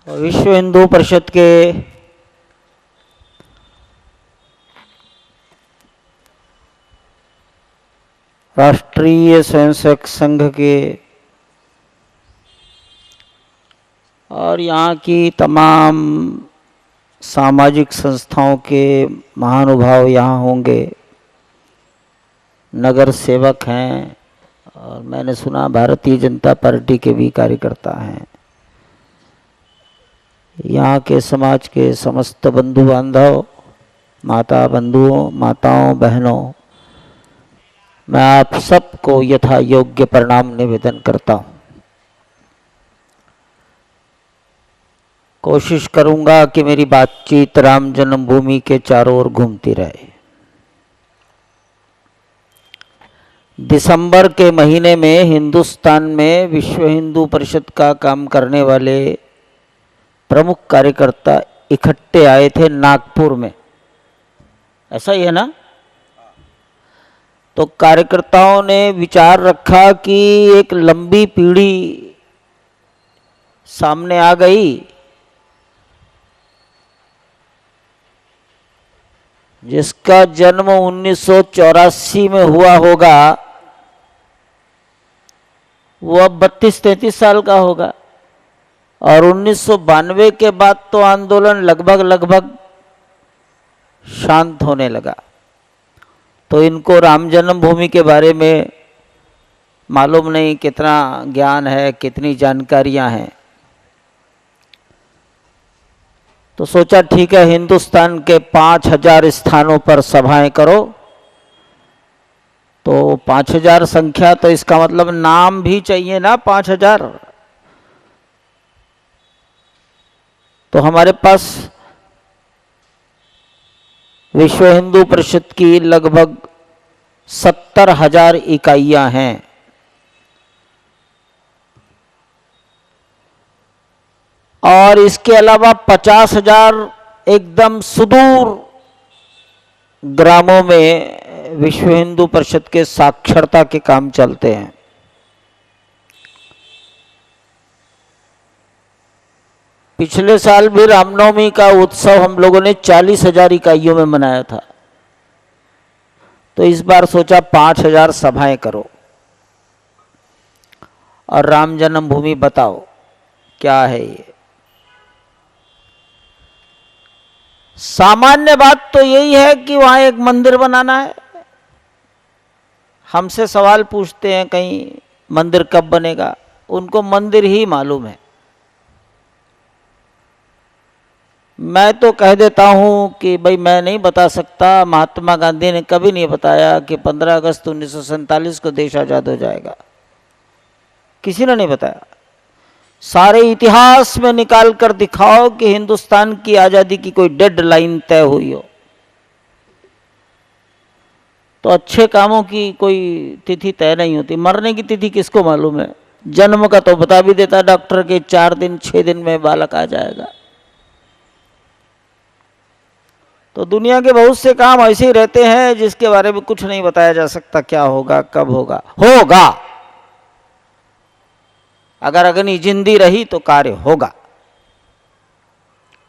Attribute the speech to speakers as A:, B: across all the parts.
A: विश्व हिंदू परिषद के राष्ट्रीय स्वयंसेवक संघ के और यहाँ की तमाम सामाजिक संस्थाओं के महानुभाव यहाँ होंगे, नगर सेवक हैं और मैंने सुना भारतीय जनता पार्टी के भी कार्यकर्ता हैं। यहाँ के समाज के समस्त बंधु बांधव, माता बंधुओं, माताओं, बहनों, मैं आप सबको यथा योग्य प्रणाम निवेदन करता हूँ। कोशिश करूँगा कि मेरी बातचीत राम जन्मभूमि के चारों ओर घूमती रहे। दिसंबर के महीने में हिंदुस्तान में विश्व हिंदू परिषद का काम करने वाले प्रमुख कार्यकर्ता इकट्ठे आए थे नागपुर में, ऐसा ही है ना? तो कार्यकर्ताओं ने विचार रखा कि एक लंबी पीढ़ी सामने आ गई जिसका जन्म 1984 में हुआ होगा, वो अब 32-33 साल का होगा और 1992 के बाद तो आंदोलन लगभग शांत होने लगा। तो इनको राम जन्मभूमि के बारे में मालूम नहीं कितना ज्ञान है, कितनी जानकारियां हैं। तो सोचा ठीक है, हिंदुस्तान के 5000 स्थानों पर सभाएं करो। तो 5000 संख्या, तो इसका मतलब नाम भी चाहिए ना 5000। तो हमारे पास विश्व हिंदू परिषद की लगभग 70,000 इकाइयां हैं। और इसके अलावा 50,000 एकदम सुदूर ग्रामों में विश्व हिंदू परिषद के साक्षरता के काम चलते हैं। पिछले साल भी रामनवमी का उत्सव हम लोगों ने 40,000 इकाइयों में मनाया था। तो इस बार सोचा 5,000 सभाएं करो और राम जन्मभूमि बताओ क्या है ये। सामान्य बात तो यही है कि वहां एक मंदिर बनाना है। हमसे सवाल पूछते हैं कहीं मंदिर कब बनेगा, उनको मंदिर ही मालूम है। मैं तो कह देता हूं कि भाई मैं नहीं बता सकता। महात्मा गांधी ने कभी नहीं बताया कि 15 अगस्त 1947 को देश आजाद हो जाएगा, किसी ने नहीं बताया। सारे इतिहास में निकाल कर दिखाओ कि हिंदुस्तान की आज़ादी की कोई डेडलाइन तय हुई हो। तो अच्छे कामों की कोई तिथि तय नहीं होती। मरने की तिथि किसको मालूम है? जन्म का तो बता भी देता डॉक्टर के 4 दिन 6 दिन में बालक आ जाएगा। तो दुनिया के बहुत से काम ऐसे ही रहते हैं जिसके बारे में कुछ नहीं बताया जा सकता, क्या होगा, कब होगा। होगा, अगर अग्नि जिंदी रही तो कार्य होगा।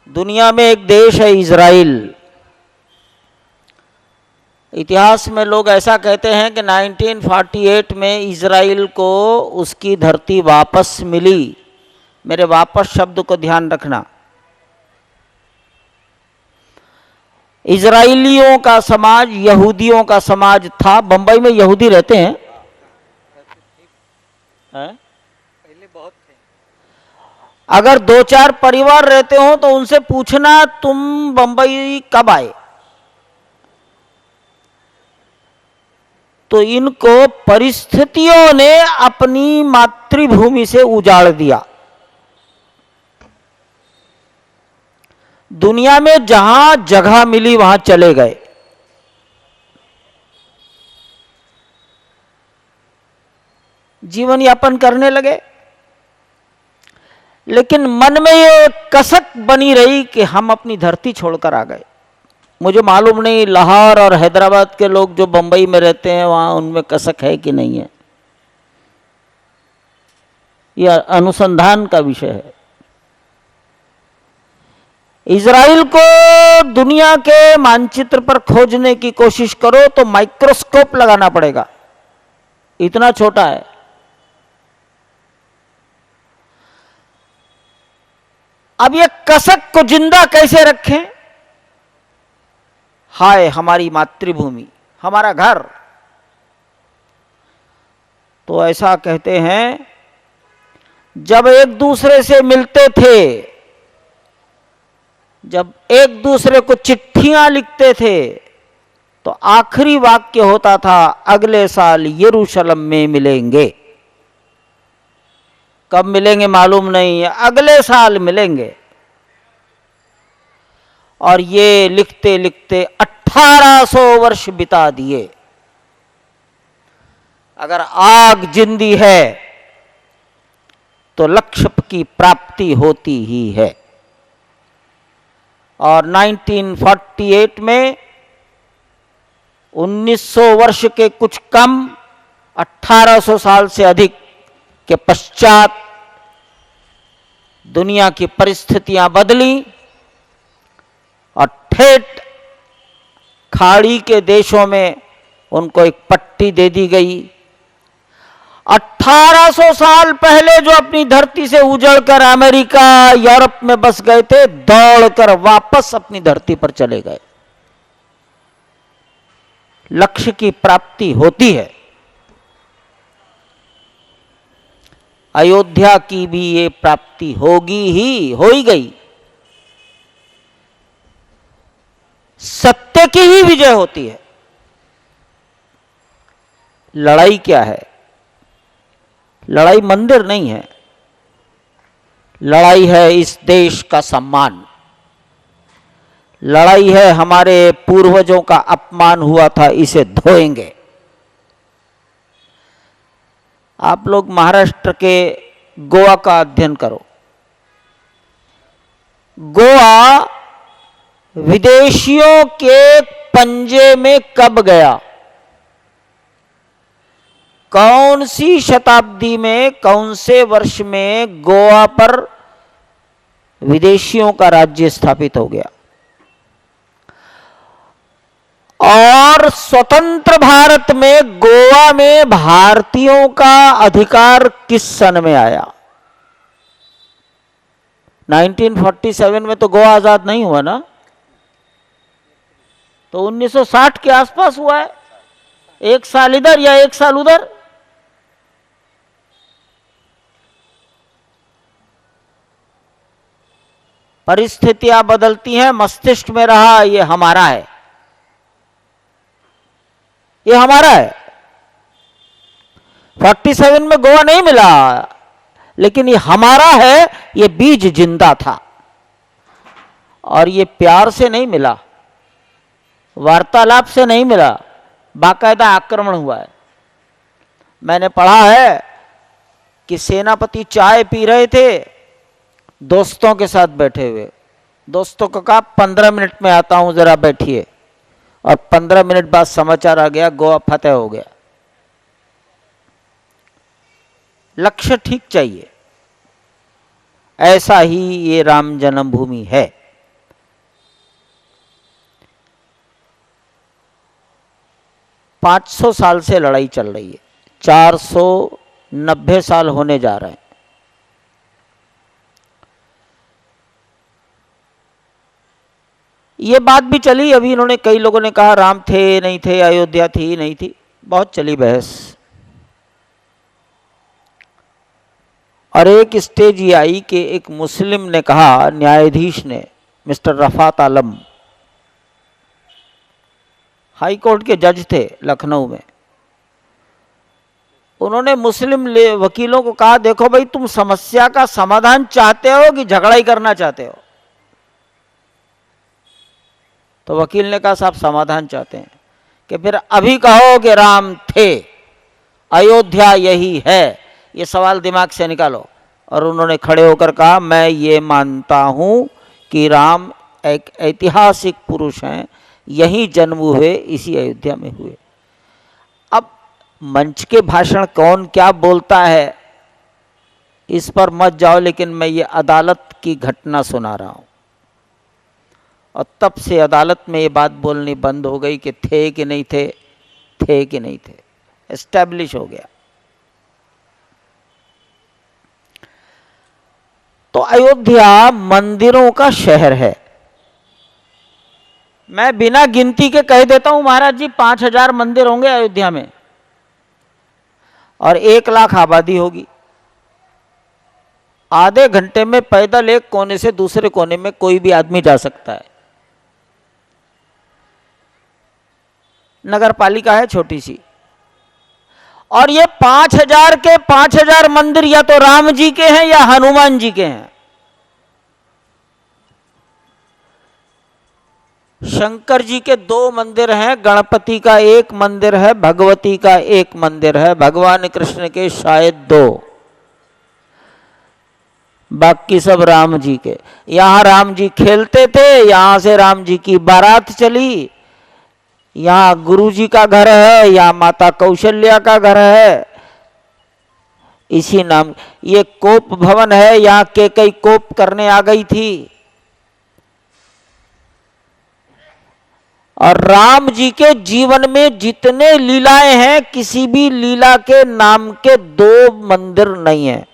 A: दुनिया में एक देश है इजराइल। इतिहास में लोग ऐसा कहते हैं कि 1948 में इजराइल को उसकी धरती वापस मिली। मेरे वापस शब्द को ध्यान रखना। इजराइलियों का समाज यहूदियों का समाज था। बंबई में यहूदी रहते हैं, पहले बहुत थे। अगर 2-4 परिवार रहते हो तो उनसे पूछना तुम बंबई कब आए, तो इनको परिस्थितियों ने अपनी मातृभूमि से उजाड़ दिया। दुनिया में जहां जगह मिली वहां चले गए। जीवन यापन करने लगे, लेकिन मन में ये कसक बनी रही कि हम अपनी धरती छोड़कर आ गए। मुझे मालूम नहीं लाहौर और हैदराबाद के लोग जो बंबई में रहते हैं वहां उनमें कसक है कि नहीं है, यह अनुसंधान का विषय है। इजराइल को दुनिया के मानचित्र पर खोजने की कोशिश करो तो माइक्रोस्कोप लगाना पड़ेगा, इतना छोटा है। अब ये कसक को जिंदा कैसे रखें? हाय हमारी मातृभूमि, हमारा घर। तो ऐसा कहते हैं, जब एक दूसरे से मिलते थे, जब एक दूसरे को चिट्ठियां लिखते थे, तो आखिरी वाक्य होता था अगले साल यरूशलेम में मिलेंगे। कब मिलेंगे मालूम नहीं है, अगले साल मिलेंगे। और ये लिखते लिखते 1800 वर्ष बिता दिए। अगर आग जिंदी है तो लक्ष्य की प्राप्ति होती ही है। और 1948 में 1900 वर्ष के कुछ कम, 1800 साल से अधिक के पश्चात दुनिया की परिस्थितियां बदली और ठेठ खाड़ी के देशों में उनको एक पट्टी दे दी गई। 1800 साल पहले जो अपनी धरती से उजड़कर अमेरिका, यूरोप में बस गए थे, दौड़कर वापस अपनी धरती पर चले गए। लक्ष्य की प्राप्ति होती है। अयोध्या की भी ये प्राप्ति होगी ही, हो ही गई। सत्य की ही विजय होती है। लड़ाई क्या है? लड़ाई मंदिर नहीं है, लड़ाई है इस देश का सम्मान। लड़ाई है हमारे पूर्वजों का अपमान हुआ था, इसे धोएंगे। आप लोग महाराष्ट्र के गोवा का अध्ययन करो। गोवा विदेशियों के पंजे में कब गया? कौन सी शताब्दी में, कौन से वर्ष में गोवा पर विदेशियों का राज्य स्थापित हो गया? और स्वतंत्र भारत में गोवा में भारतीयों का अधिकार किस सन में आया? 1947 में तो गोवा आजाद नहीं हुआ ना, तो 1960 के आसपास हुआ है। एक साल इधर या एक साल उधर। परिस्थितियां बदलती हैं, मस्तिष्क में रहा ये हमारा है, ये हमारा है। 47 में गोवा नहीं मिला, लेकिन ये हमारा है। ये बीज जिंदा था और ये प्यार से नहीं मिला, वार्तालाप से नहीं मिला, बाकायदा आक्रमण हुआ है। मैंने पढ़ा है कि सेनापति चाय पी रहे थे, दोस्तों के साथ बैठे हुए। दोस्तों को कहा 15 मिनट में आता हूं, जरा बैठिए। और 15 मिनट बाद समाचार आ गया, गोवा फतेह हो गया। लक्ष्य ठीक चाहिए। ऐसा ही ये राम जन्मभूमि है। $500 साल से लड़ाई चल रही है, 490 साल होने जा रहे हैं। ये बात भी चली, अभी इन्होंने, कई लोगों ने कहा राम थे नहीं थे, अयोध्या थी नहीं थी, बहुत चली बहस। और एक स्टेज ये आई कि एक मुस्लिम ने कहा, न्यायाधीश ने, मिस्टर रफात आलम, हाई कोर्ट के जज थे लखनऊ में, उन्होंने मुस्लिम वकीलों को कहा, देखो भाई, तुम समस्या का समाधान चाहते हो कि झगड़ा ही करना चाहते हो? तो वकील ने कहा, साहब समाधान चाहते हैं। कि फिर अभी कहो कि राम थे, अयोध्या यही है, ये सवाल दिमाग से निकालो। और उन्होंने खड़े होकर कहा, मैं ये मानता हूं कि राम एक ऐतिहासिक पुरुष हैं, यही जन्म हुए, इसी अयोध्या में हुए। अब मंच के भाषण कौन क्या बोलता है इस पर मत जाओ, लेकिन मैं ये अदालत की घटना सुना रहा हूं। और तब से अदालत में ये बात बोलनी बंद हो गई कि थे कि नहीं थे, थे कि नहीं थे, एस्टैब्लिश हो गया। तो अयोध्या मंदिरों का शहर है। मैं बिना गिनती के कह देता हूं महाराज जी 5000 मंदिर होंगे अयोध्या में और 1 लाख आबादी होगी। आधे घंटे में पैदल एक कोने से दूसरे कोने में कोई भी आदमी जा सकता है। नगर पालिका है छोटी सी, और ये 5000 के 5000 मंदिर या तो राम जी के हैं या हनुमान जी के हैं। शंकर जी के 2 मंदिर हैं, गणपति का 1 मंदिर है, भगवती का 1 मंदिर है, भगवान कृष्ण के शायद 2, बाकी सब राम जी के। यहां राम जी खेलते थे, यहां से राम जी की बारात चली। यहां गुरु जी का घर है, यहां माता कौशल्या का घर है, इसी नाम। ये कोप भवन है, यहां केकई कोप करने आ गई थी। और राम जी के जीवन में जितने लीलाएं हैं, किसी भी लीला के नाम के 2 मंदिर नहीं है।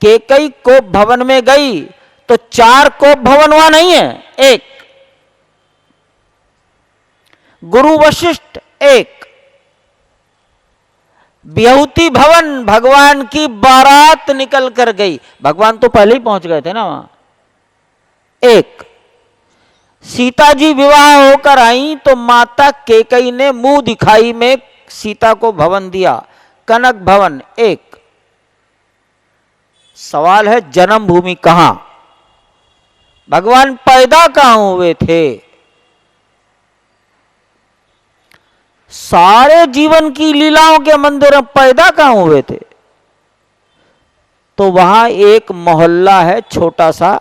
A: केकई कोप भवन में गई तो 4 कोप भवन वहां नहीं है, 1। गुरु वशिष्ठ 1। ब्यहुति भवन, भगवान की बारात निकल कर गई, भगवान तो पहले ही पहुंच गए थे ना वहां, 1। सीता जी विवाह होकर आई तो माता केकई ने मुंह दिखाई में सीता को भवन दिया, कनक भवन 1। सवाल है जन्मभूमि कहां, भगवान पैदा कहां हुए थे? सारे जीवन की लीलाओं के मंदिर पैदा कहां हुए थे? तो वहां एक मोहल्ला है छोटा सा,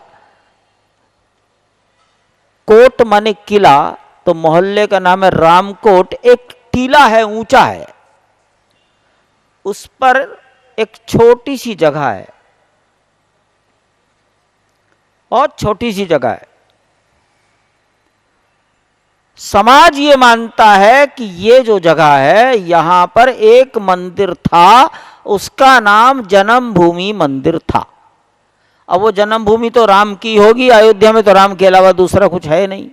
A: कोट माने किला, तो मोहल्ले का नाम है रामकोट। एक टीला है, ऊंचा है, उस पर एक छोटी सी जगह है, बहुत छोटी सी जगह है। समाज ये मानता है कि ये जो जगह है यहां पर एक मंदिर था, उसका नाम जन्मभूमि मंदिर था। अब वो जन्मभूमि तो राम की होगी, अयोध्या में तो राम के अलावा दूसरा कुछ है नहीं।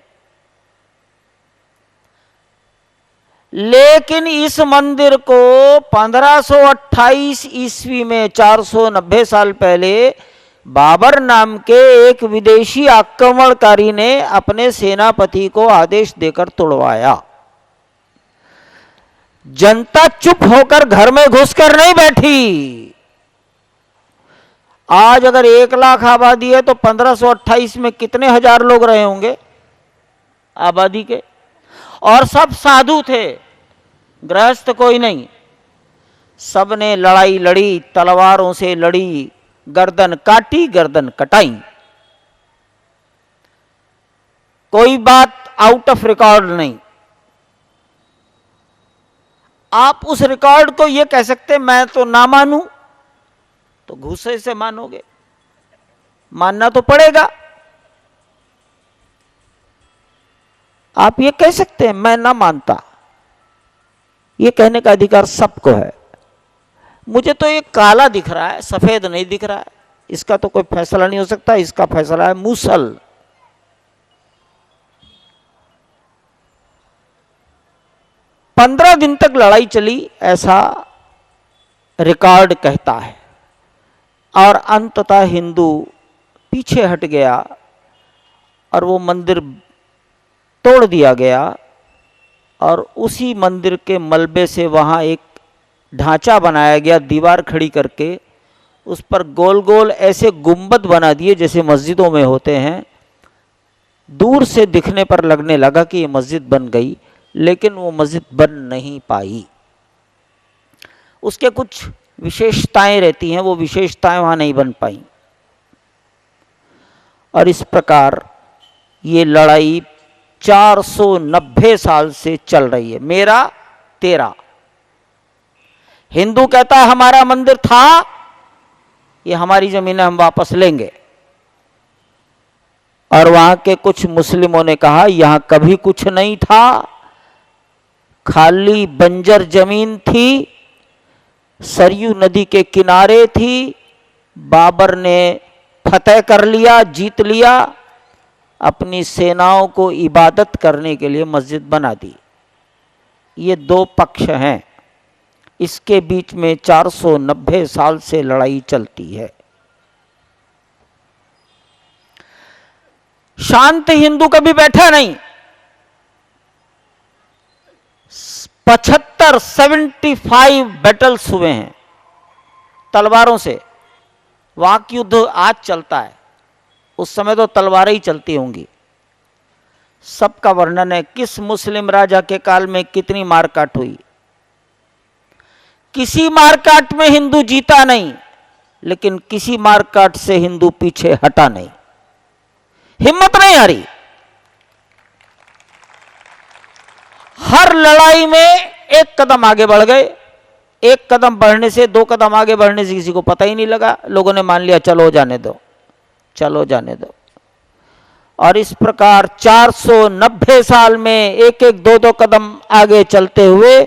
A: लेकिन इस मंदिर को 1528 ईस्वी में, 490 साल पहले, बाबर नाम के एक विदेशी आक्रमणकारी ने अपने सेनापति को आदेश देकर तोड़वाया। जनता चुप होकर घर में घुसकर नहीं बैठी। आज अगर 1 लाख आबादी है तो 1528 में कितने हजार लोग रहे होंगे आबादी के? और सब साधु थे, गृहस्थ कोई नहीं। सब ने लड़ाई लड़ी, तलवारों से लड़ी, गर्दन काटी, गर्दन कटाई। कोई बात आउट ऑफ रिकॉर्ड नहीं। आप उस रिकॉर्ड को यह कह सकते मैं तो ना मानूं, तो गुस्से से मानोगे, मानना तो पड़ेगा। आप ये कह सकते हैं मैं ना मानता, ये कहने का अधिकार सबको है। मुझे तो ये काला दिख रहा है, सफेद नहीं दिख रहा है, इसका तो कोई फैसला नहीं हो सकता। इसका फैसला है मूसल। 15 दिन तक लड़ाई चली, ऐसा रिकॉर्ड कहता है। और अंततः हिंदू पीछे हट गया और वो मंदिर तोड़ दिया गया। और उसी मंदिर के मलबे से वहाँ एक ढांचा बनाया गया, दीवार खड़ी करके उस पर गोल गोल ऐसे गुंबद बना दिए जैसे मस्जिदों में होते हैं। दूर से दिखने पर लगने लगा कि ये मस्जिद बन गई, लेकिन वो मस्जिद बन नहीं पाई। उसके कुछ विशेषताएं रहती हैं, वो विशेषताएं वहाँ नहीं बन पाई। और इस प्रकार ये लड़ाई 490 साल से चल रही है, मेरा तेरा। हिंदू कहता है हमारा मंदिर था, ये हमारी जमीन है, हम वापस लेंगे। और वहां के कुछ मुस्लिमों ने कहा यहां कभी कुछ नहीं था, खाली बंजर जमीन थी, सरयू नदी के किनारे थी, बाबर ने फतेह कर लिया, जीत लिया, अपनी सेनाओं को इबादत करने के लिए मस्जिद बना दी। ये दो पक्ष हैं, इसके बीच में 490 साल से लड़ाई चलती है। शांत हिंदू कभी बैठा नहीं। 75 बैटल्स हुए हैं तलवारों से। वाक युद्ध आज चलता है, उस समय तो तलवारें ही चलती होंगी। सबका वर्णन है, किस मुस्लिम राजा के काल में कितनी मारकाट हुई। किसी मारकाट में हिंदू जीता नहीं, लेकिन किसी मारकाट से हिंदू पीछे हटा नहीं, हिम्मत नहीं हारी। हर लड़ाई में एक कदम आगे बढ़ गए। एक कदम बढ़ने से, 2 कदम आगे बढ़ने से किसी को पता ही नहीं लगा। लोगों ने मान लिया चलो जाने दो, चलो जाने दो। और इस प्रकार 490 साल में एक एक 2-2 कदम आगे चलते हुए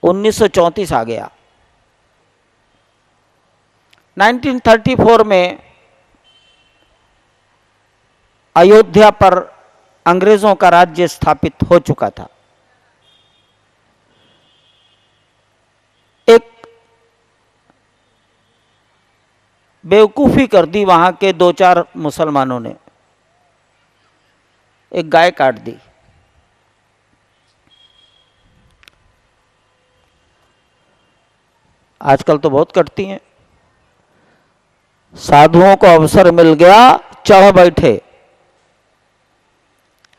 A: 1934 आ गया। 1934 में अयोध्या पर अंग्रेजों का राज्य स्थापित हो चुका था। एक बेवकूफी कर दी वहां के 2-4 मुसलमानों ने, एक गाय काट दी। आजकल तो बहुत कटती हैं। साधुओं को अवसर मिल गया, चढ़ बैठे।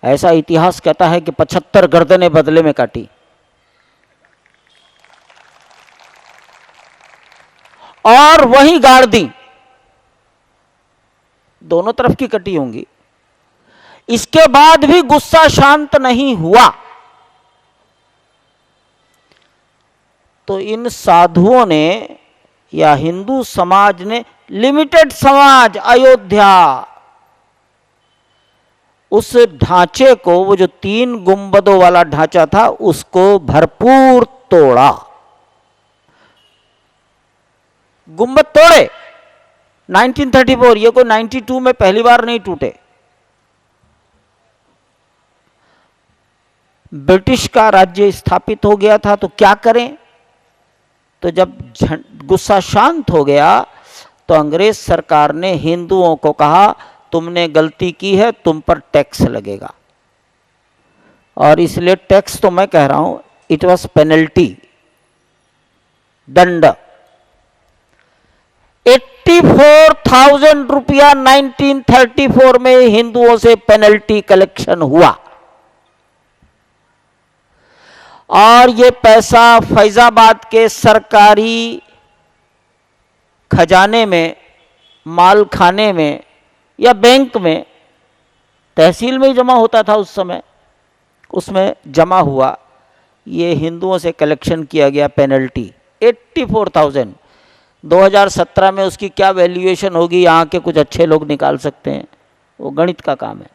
A: ऐसा इतिहास कहता है कि 75 गर्दनें बदले में काटी। और वहीं गाड़ दी, दोनों तरफ की कटी होंगी। इसके बाद भी गुस्सा शांत नहीं हुआ, तो इन साधुओं ने या हिंदू समाज ने, लिमिटेड समाज अयोध्या, उस ढांचे को, वो जो 3 गुंबदों वाला ढांचा था, उसको भरपूर तोड़ा। गुंबद तोड़े 1934। ये को 92 में पहली बार नहीं टूटे। ब्रिटिश का राज्य स्थापित हो गया था, तो क्या करें। तो जब गुस्सा शांत हो गया तो अंग्रेज सरकार ने हिंदुओं को कहा तुमने गलती की है, तुम पर टैक्स लगेगा। और इसलिए टैक्स तो मैं कह रहा हूं, इट वॉज पेनल्टी, दंड। 84,000 रुपया 1934 में हिंदुओं से पेनल्टी कलेक्शन हुआ। और ये पैसा फैजाबाद के सरकारी खजाने में, माल खाने में या बैंक में, तहसील में ही जमा होता था उस समय, उसमें जमा हुआ। ये हिंदुओं से कलेक्शन किया गया पेनल्टी 84,000। 2017 में उसकी क्या वैल्यूएशन होगी, यहाँ के कुछ अच्छे लोग निकाल सकते हैं, वो गणित का काम है।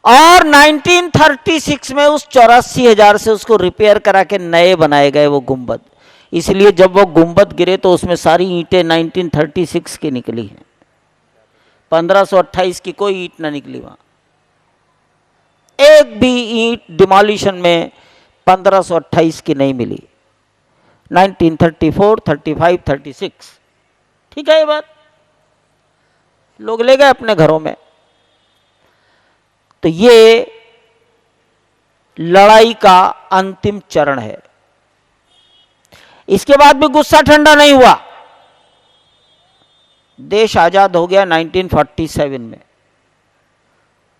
A: और 1936 में उस 84,000 से उसको रिपेयर करा के नए बनाए गए वो गुंबद। इसलिए जब वो गुंबद गिरे तो उसमें सारी ईंटें 1936 की निकली हैं। 1528 की कोई ईंट ना निकली वहां। एक भी ईंट डिमोलिशन में 1528 की नहीं मिली। 1934, 35, 36, ठीक है ये बात। लोग ले गए अपने घरों में। तो ये लड़ाई का अंतिम चरण है। इसके बाद भी गुस्सा ठंडा नहीं हुआ। देश आजाद हो गया 1947 में।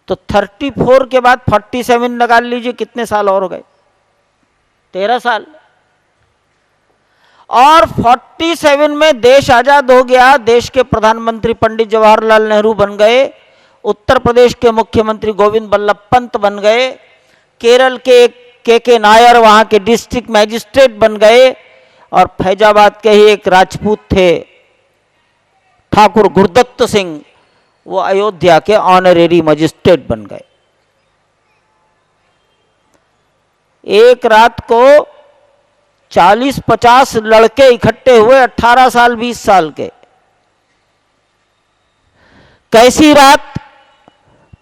A: तो 34 के बाद 47 निकाल लीजिए, कितने साल और हो गए, 13 साल। और 47 में देश आजाद हो गया। देश के प्रधानमंत्री पंडित जवाहरलाल नेहरू बन गए। उत्तर प्रदेश के मुख्यमंत्री गोविंद बल्लभ पंत बन गए। केरल के के नायर वहां के डिस्ट्रिक्ट मैजिस्ट्रेट बन गए। और फैजाबाद के ही एक राजपूत थे, ठाकुर गुरदत्त सिंह वो अयोध्या के ऑनरेरी मजिस्ट्रेट बन गए। एक रात को 40-50 लड़के इकट्ठे हुए, 18 साल 20 साल के। कैसी रात?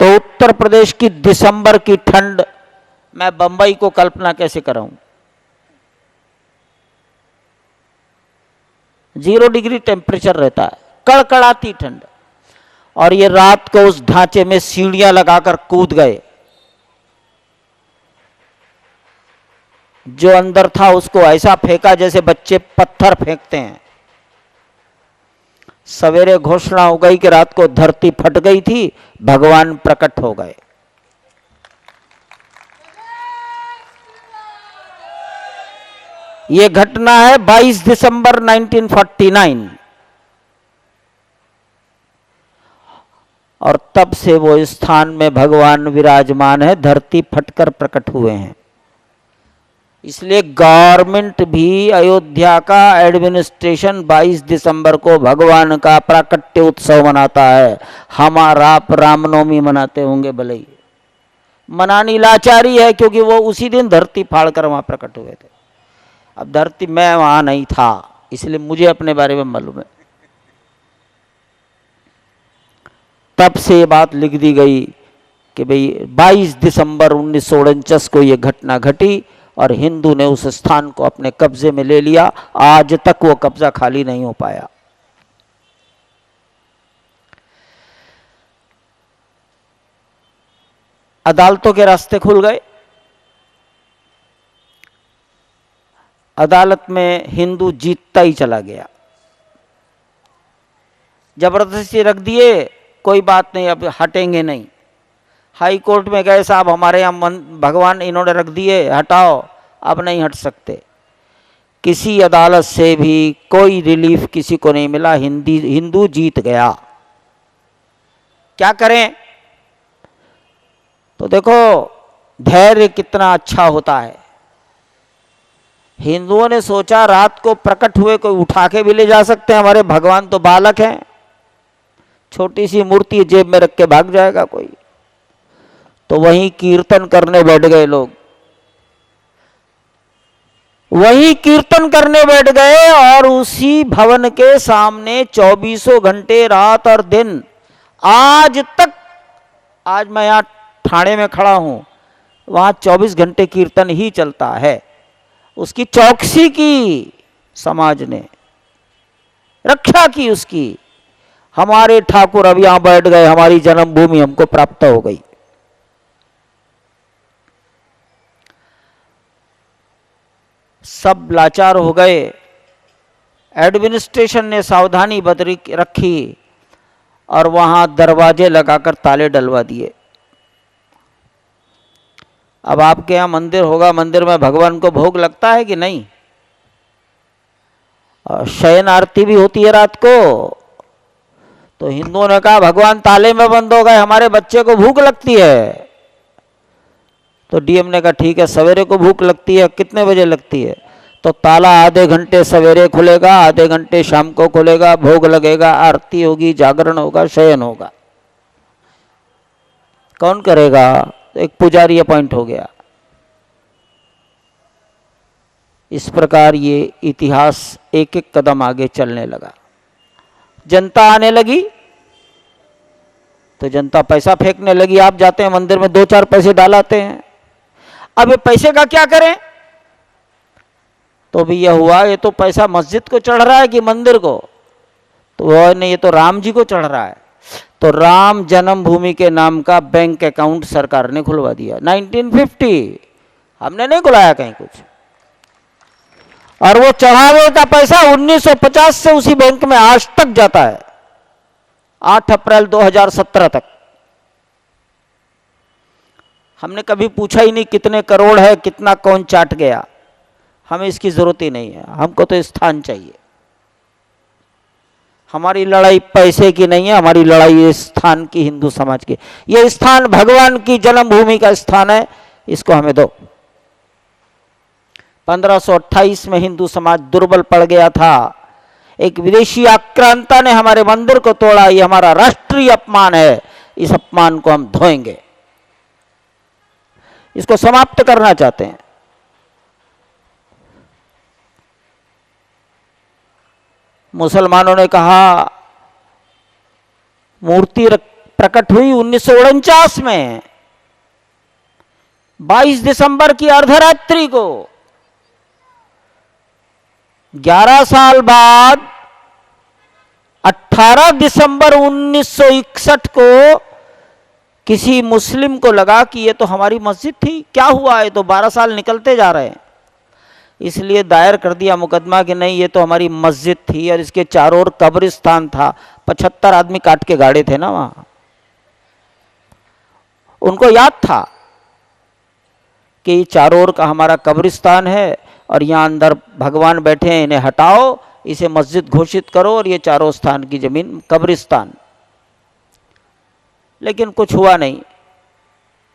A: तो उत्तर प्रदेश की दिसंबर की ठंड, मैं बंबई को कल्पना कैसे कराऊं। 0 डिग्री टेम्परेचर रहता है, कड़कड़ाती ठंड। और ये रात को उस ढांचे में सीढ़ियां लगाकर कूद गए। जो अंदर था उसको ऐसा फेंका जैसे बच्चे पत्थर फेंकते हैं। सवेरे घोषणा हो गई कि रात को धरती फट गई थी, भगवान प्रकट हो गए। यह घटना है 22 दिसंबर 1949। और तब से वो स्थान में भगवान विराजमान है, धरती फटकर प्रकट हुए हैं। इसलिए गवर्नमेंट भी अयोध्या का एडमिनिस्ट्रेशन 22 दिसंबर को भगवान का प्राकट्य उत्सव मनाता है। हमारा आप रामनवमी मनाते होंगे, भले ही मनानी लाचारी है, क्योंकि वो उसी दिन धरती फाड़कर वहां प्रकट हुए थे। अब धरती, मैं वहां नहीं था इसलिए मुझे अपने बारे में मालूम है। तब से ये बात लिख दी गई कि भाई 22 दिसंबर 1949 को ये घटना घटी और हिंदू ने उस स्थान को अपने कब्जे में ले लिया। आज तक वो कब्जा खाली नहीं हो पाया। अदालतों के रास्ते खुल गए। अदालत में हिंदू जीतता ही चला गया। जबरदस्ती रख दिए, कोई बात नहीं, अब हटेंगे नहीं। हाई कोर्ट में गए, साहब हमारे यहाँ भगवान इन्होंने रख दिए, हटाओ, अब नहीं हट सकते। किसी अदालत से भी कोई रिलीफ किसी को नहीं मिला। हिंदू जीत गया। क्या करें? तो देखो धैर्य कितना अच्छा होता है। हिंदुओं ने सोचा रात को प्रकट हुए, कोई उठा के भी ले जा सकते हैं, हमारे भगवान तो बालक हैं, छोटी सी मूर्ति जेब में रख के भाग जाएगा कोई। तो वहीं कीर्तन करने बैठ गए लोग, वहीं कीर्तन करने बैठ गए। और उसी भवन के सामने 24 घंटे रात और दिन, आज तक, आज मैं यहां ठाणे में खड़ा हूं, वहां 24 घंटे कीर्तन ही चलता है। उसकी चौकसी की समाज ने, रक्षा की उसकी। हमारे ठाकुर अब यहां बैठ गए, हमारी जन्मभूमि हमको प्राप्त हो गई। सब लाचार हो गए। एडमिनिस्ट्रेशन ने सावधानी बरती रखी और वहां दरवाजे लगाकर ताले डलवा दिए। अब आपके यहां मंदिर होगा, मंदिर में भगवान को भोग लगता है कि नहीं? और शयन आरती भी होती है रात को। तो हिंदुओं ने कहा भगवान ताले में बंद हो गए, हमारे बच्चे को भूख लगती है। तो डीएम ने कहा ठीक है, सवेरे को भूख लगती है, कितने बजे लगती है? तो ताला आधे घंटे सवेरे खुलेगा, आधे घंटे शाम को खुलेगा, भोग लगेगा, आरती होगी, जागरण होगा, शयन होगा। कौन करेगा? तो एक पुजारी अपॉइंट हो गया। इस प्रकार ये इतिहास एक एक कदम आगे चलने लगा। जनता आने लगी तो जनता पैसा फेंकने लगी। आप जाते हैं मंदिर में, 2-4 पैसे डालाते हैं। अब ये पैसे का क्या करें? तो भी यह हुआ, ये तो पैसा मस्जिद को चढ़ रहा है कि मंदिर को? तो वो नहीं, ये तो राम जी को चढ़ रहा है। तो राम जन्मभूमि के नाम का बैंक अकाउंट सरकार ने खुलवा दिया 1950। हमने नहीं खुलाया कहीं कुछ। और वो चढ़ावे का पैसा 1950 से उसी बैंक में आज तक जाता है, 8 अप्रैल 2017 तक। हमने कभी पूछा ही नहीं कितने करोड़ है, कितना कौन चाट गया। हमें इसकी जरूरत ही नहीं है, हमको तो स्थान चाहिए। हमारी लड़ाई पैसे की नहीं है, हमारी लड़ाई इस स्थान की, हिंदू समाज की। यह स्थान भगवान की जन्मभूमि का स्थान है, इसको हमें दो। 1528 में हिंदू समाज दुर्बल पड़ गया था, एक विदेशी आक्रांता ने हमारे मंदिर को तोड़ा, ये हमारा राष्ट्रीय अपमान है, इस अपमान को हम धोएंगे, इसको समाप्त करना चाहते हैं। मुसलमानों ने कहा मूर्ति प्रकट हुई 1949 में 22 दिसंबर की अर्धरात्रि को। 11 साल बाद 18 दिसंबर 1961 को किसी मुस्लिम को लगा कि ये तो हमारी मस्जिद थी, क्या हुआ है, तो 12 साल निकलते जा रहे हैं, इसलिए दायर कर दिया मुकदमा कि नहीं ये तो हमारी मस्जिद थी और इसके चारों ओर कब्रिस्तान था। 75 आदमी काट के गाड़े थे ना वहां, उनको याद था कि ये चारों ओर का हमारा कब्रिस्तान है और यहां अंदर भगवान बैठे हैं, इन्हें हटाओ, इसे मस्जिद घोषित करो और ये चारों स्थान की जमीन कब्रिस्तान। लेकिन कुछ हुआ नहीं,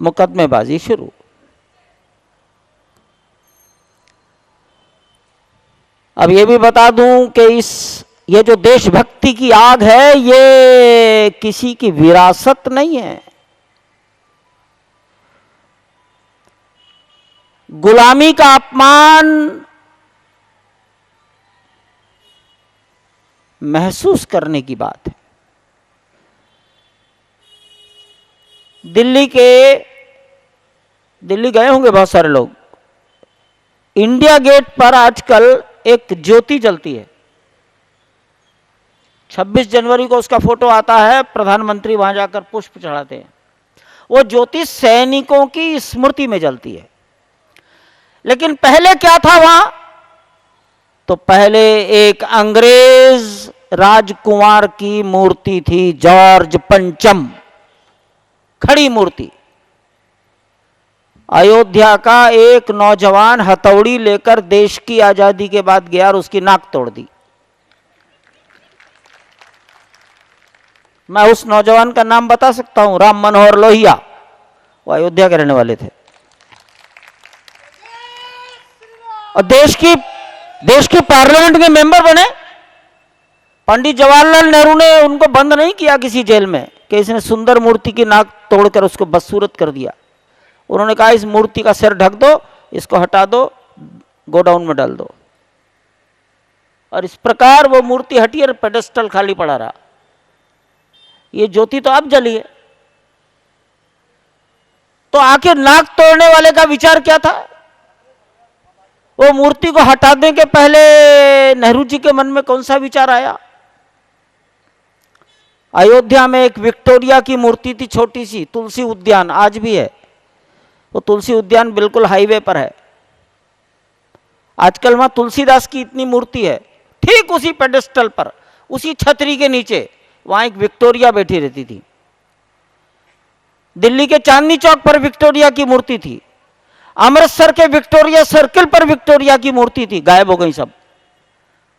A: मुकदमेबाजी शुरू। अब ये भी बता दूं कि ये जो देशभक्ति की आग है ये किसी की विरासत नहीं है, गुलामी का अपमान महसूस करने की बात है। दिल्ली गए होंगे बहुत सारे लोग, इंडिया गेट पर आजकल एक ज्योति जलती है, 26 जनवरी को उसका फोटो आता है, प्रधानमंत्री वहां जाकर पुष्प चढ़ाते हैं। वो ज्योति सैनिकों की स्मृति में जलती है। लेकिन पहले क्या था वहां, तो पहले एक अंग्रेज राजकुमार की मूर्ति थी, जॉर्ज पंचम, खड़ी मूर्ति। अयोध्या का एक नौजवान हथौड़ी लेकर देश की आजादी के बाद गया और उसकी नाक तोड़ दी। मैं उस नौजवान का नाम बता सकता हूं, राम मनोहर लोहिया, वो अयोध्या के रहने वाले थे और देश की पार्लियामेंट के मेंबर बने। पंडित जवाहरलाल नेहरू ने उनको बंद नहीं किया किसी जेल में कि इसने सुंदर मूर्ति की नाक तोड़कर उसको बदसूरत कर दिया। उन्होंने कहा इस मूर्ति का सिर ढक दो, इसको हटा दो, गोडाउन में डाल दो, और इस प्रकार वो मूर्ति हटी और पेडेस्टल खाली पड़ा रहा। ये ज्योति तो अब जली है। तो आखिर नाक तोड़ने वाले का विचार क्या था? वो मूर्ति को हटाने के पहले नेहरू जी के मन में कौन सा विचार आया? अयोध्या में एक विक्टोरिया की मूर्ति थी, छोटी सी, तुलसी उद्यान, आज भी है वो तुलसी उद्यान, बिल्कुल हाईवे पर है। आजकल वहां तुलसीदास की इतनी मूर्ति है, ठीक उसी पेडेस्टल पर, उसी छतरी के नीचे वहां एक विक्टोरिया बैठी रहती थी। दिल्ली के चांदनी चौक पर विक्टोरिया की मूर्ति थी, अमृतसर के विक्टोरिया सर्किल पर विक्टोरिया की मूर्ति थी, गायब हो गई सब।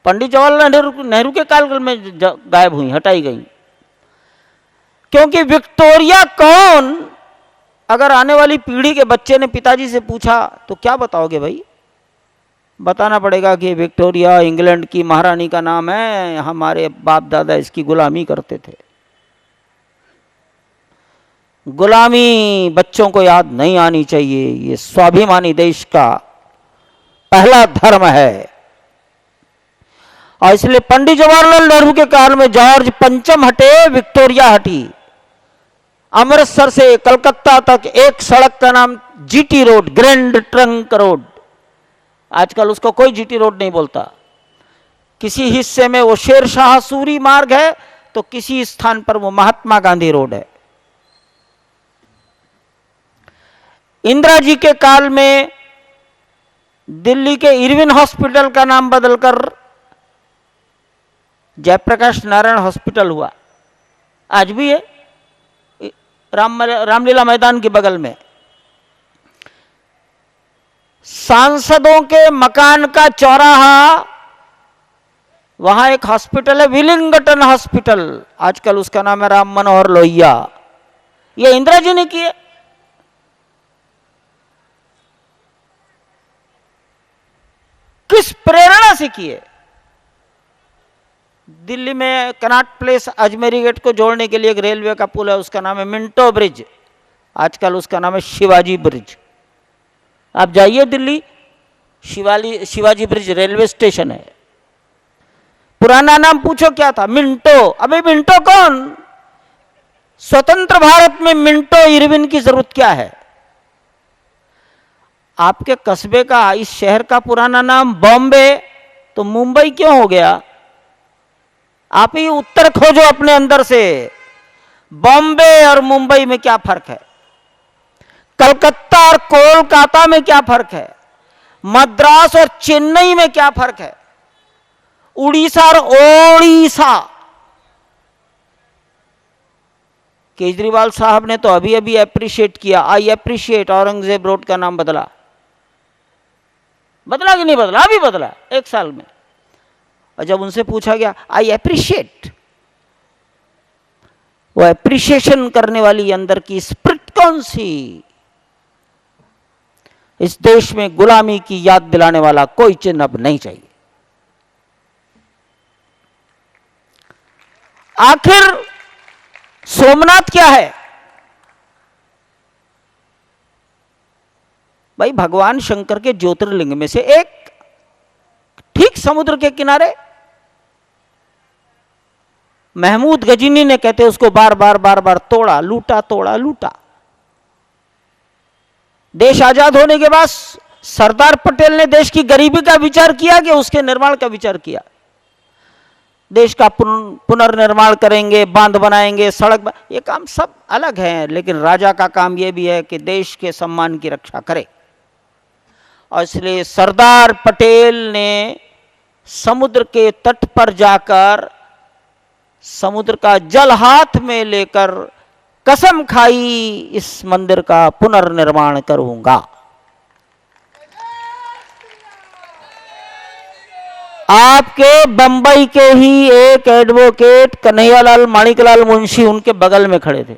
A: पंडित जवाहरलाल नेहरू के काल में गायब हुई, हटाई गई। क्योंकि विक्टोरिया कौन, अगर आने वाली पीढ़ी के बच्चे ने पिताजी से पूछा तो क्या बताओगे भाई? बताना पड़ेगा कि विक्टोरिया इंग्लैंड की महारानी का नाम है, हमारे बाप दादा इसकी गुलामी करते थे। गुलामी बच्चों को याद नहीं आनी चाहिए, ये स्वाभिमानी देश का पहला धर्म है। और इसलिए पंडित जवाहरलाल नेहरू के काल में जॉर्ज पंचम हटे, विक्टोरिया हटी। अमृतसर से कलकत्ता तक एक सड़क का नाम GT road, grand trunk road, आजकल उसको कोई जीटी रोड नहीं बोलता। किसी हिस्से में वो शेरशाह सूरी मार्ग है, तो किसी स्थान पर वो महात्मा गांधी रोड है। इंदिरा जी के काल में दिल्ली के इरविन हॉस्पिटल का नाम बदलकर जयप्रकाश नारायण हॉस्पिटल हुआ, आज भी है रामलीला मैदान के बगल में। सांसदों के मकान का चौराहा, वहां एक हॉस्पिटल है, विलिंगटन हॉस्पिटल, आजकल उसका नाम है राम मनोहर लोहिया। ये इंदिरा जी ने किए। किस प्रेरणा से किए? दिल्ली में कनॉट प्लेस अजमेरी गेट को जोड़ने के लिए एक रेलवे का पुल है, उसका नाम है मिंटो ब्रिज, आजकल उसका नाम है शिवाजी ब्रिज। आप जाइए Delhi, Shivaji bridge railway station है। पुराना नाम पूछो क्या था? मिंटो। अबे मिंटो कौन? स्वतंत्र भारत में मिंटो इरविन की जरूरत क्या है? आपके कस्बे का, इस शहर का पुराना नाम बॉम्बे, तो मुंबई क्यों हो गया? आप ही उत्तर खोजो अपने अंदर से। बॉम्बे और मुंबई में क्या फर्क है? कलकत्ता और कोलकाता में क्या फर्क है? मद्रास और चेन्नई में क्या फर्क है? उड़ीसा और ओडिशा। केजरीवाल साहब ने तो अभी अभी अप्रिशिएट किया, आई अप्रिशिएट औरंगजेब रोड का नाम बदला कि नहीं बदला? अभी बदला 1 साल में। और जब उनसे पूछा गया आई अप्रिशिएट, वो अप्रिशिएशन करने वाली अंदर की स्पिरिट कौन सी? इस देश में गुलामी की याद दिलाने वाला कोई चिन्ह अब नहीं चाहिए। आखिर सोमनाथ क्या है? भाई भगवान शंकर के ज्योतिर्लिंग में से एक, ठीक समुद्र के किनारे। महमूद गजनी ने कहते उसको बार बार तोड़ा, लूटा। देश आजाद होने के बाद सरदार पटेल ने देश की गरीबी का विचार किया कि उसके निर्माण का विचार किया? देश का पुनर्निर्माण करेंगे, बांध बनाएंगे, सड़क ये काम सब अलग है, लेकिन राजा का काम यह भी है कि देश के सम्मान की रक्षा करे। और इसलिए सरदार पटेल ने समुद्र के तट पर जाकर समुद्र का जल हाथ में लेकर कसम खाई, इस मंदिर का पुनर्निर्माण करूंगा। आपके बंबई के ही एक एडवोकेट कन्हैयालाल माणिकलाल मुंशी उनके बगल में खड़े थे।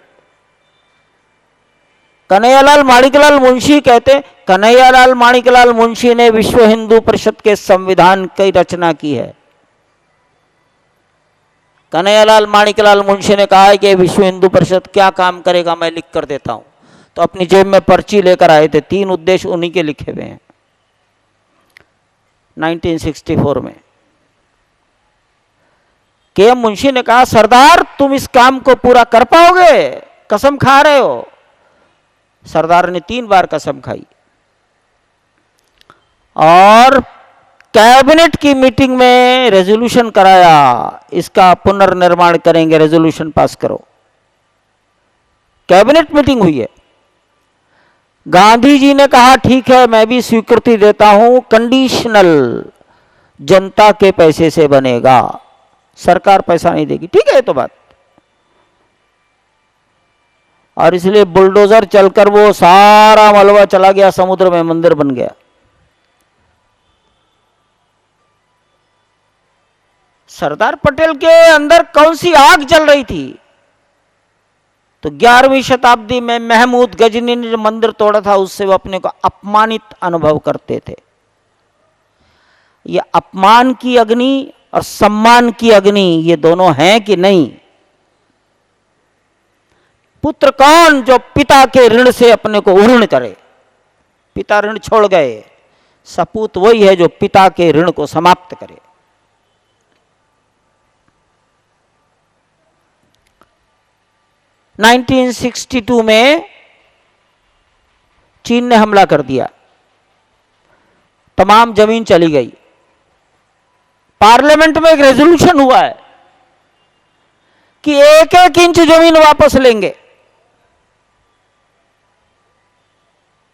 A: कन्हैयालाल माणिकलाल मुंशी कहते, कन्हैयालाल माणिकलाल मुंशी ने विश्व हिंदू परिषद के संविधान की रचना की है। कन्हैयालाल माणिकलाल मुंशी ने कहा है कि विश्व हिंदू परिषद क्या काम करेगा मैं लिख कर देता हूं। तो अपनी जेब में पर्ची लेकर आए थे, 3 उद्देश्य उन्हीं के लिखे हुए हैं 1964 में। के मुंशी ने कहा, सरदार तुम इस काम को पूरा कर पाओगे? कसम खा रहे हो? सरदार ने 3 बार कसम खाई और कैबिनेट की मीटिंग में रेजोल्यूशन कराया, इसका पुनर्निर्माण करेंगे, रेजोल्यूशन पास करो। कैबिनेट मीटिंग हुई है। गांधी जी ने कहा ठीक है मैं भी स्वीकृति देता हूं, कंडीशनल, जनता के पैसे से बनेगा, सरकार पैसा नहीं देगी। ठीक है, तो बात। और इसलिए बुलडोजर चलकर वो सारा मलबा चला गया समुद्र में, मंदिर बन गया। सरदार पटेल के अंदर कौन सी आग जल रही थी? तो 11वीं शताब्दी में महमूद गजनी ने जो मंदिर तोड़ा था, उससे वो अपने को अपमानित अनुभव करते थे। ये अपमान की अग्नि और सम्मान की अग्नि, ये दोनों हैं कि नहीं? पुत्र कौन जो पिता के ऋण से अपने को उऋण करे? पिता ऋण छोड़ गए, सपूत वही है जो पिता के ऋण को समाप्त करे। - 1962 में चीन ने हमला कर दिया, तमाम जमीन चली गई। पार्लियामेंट में एक रेजोल्यूशन हुआ है कि 1-1 इंच जमीन वापस लेंगे।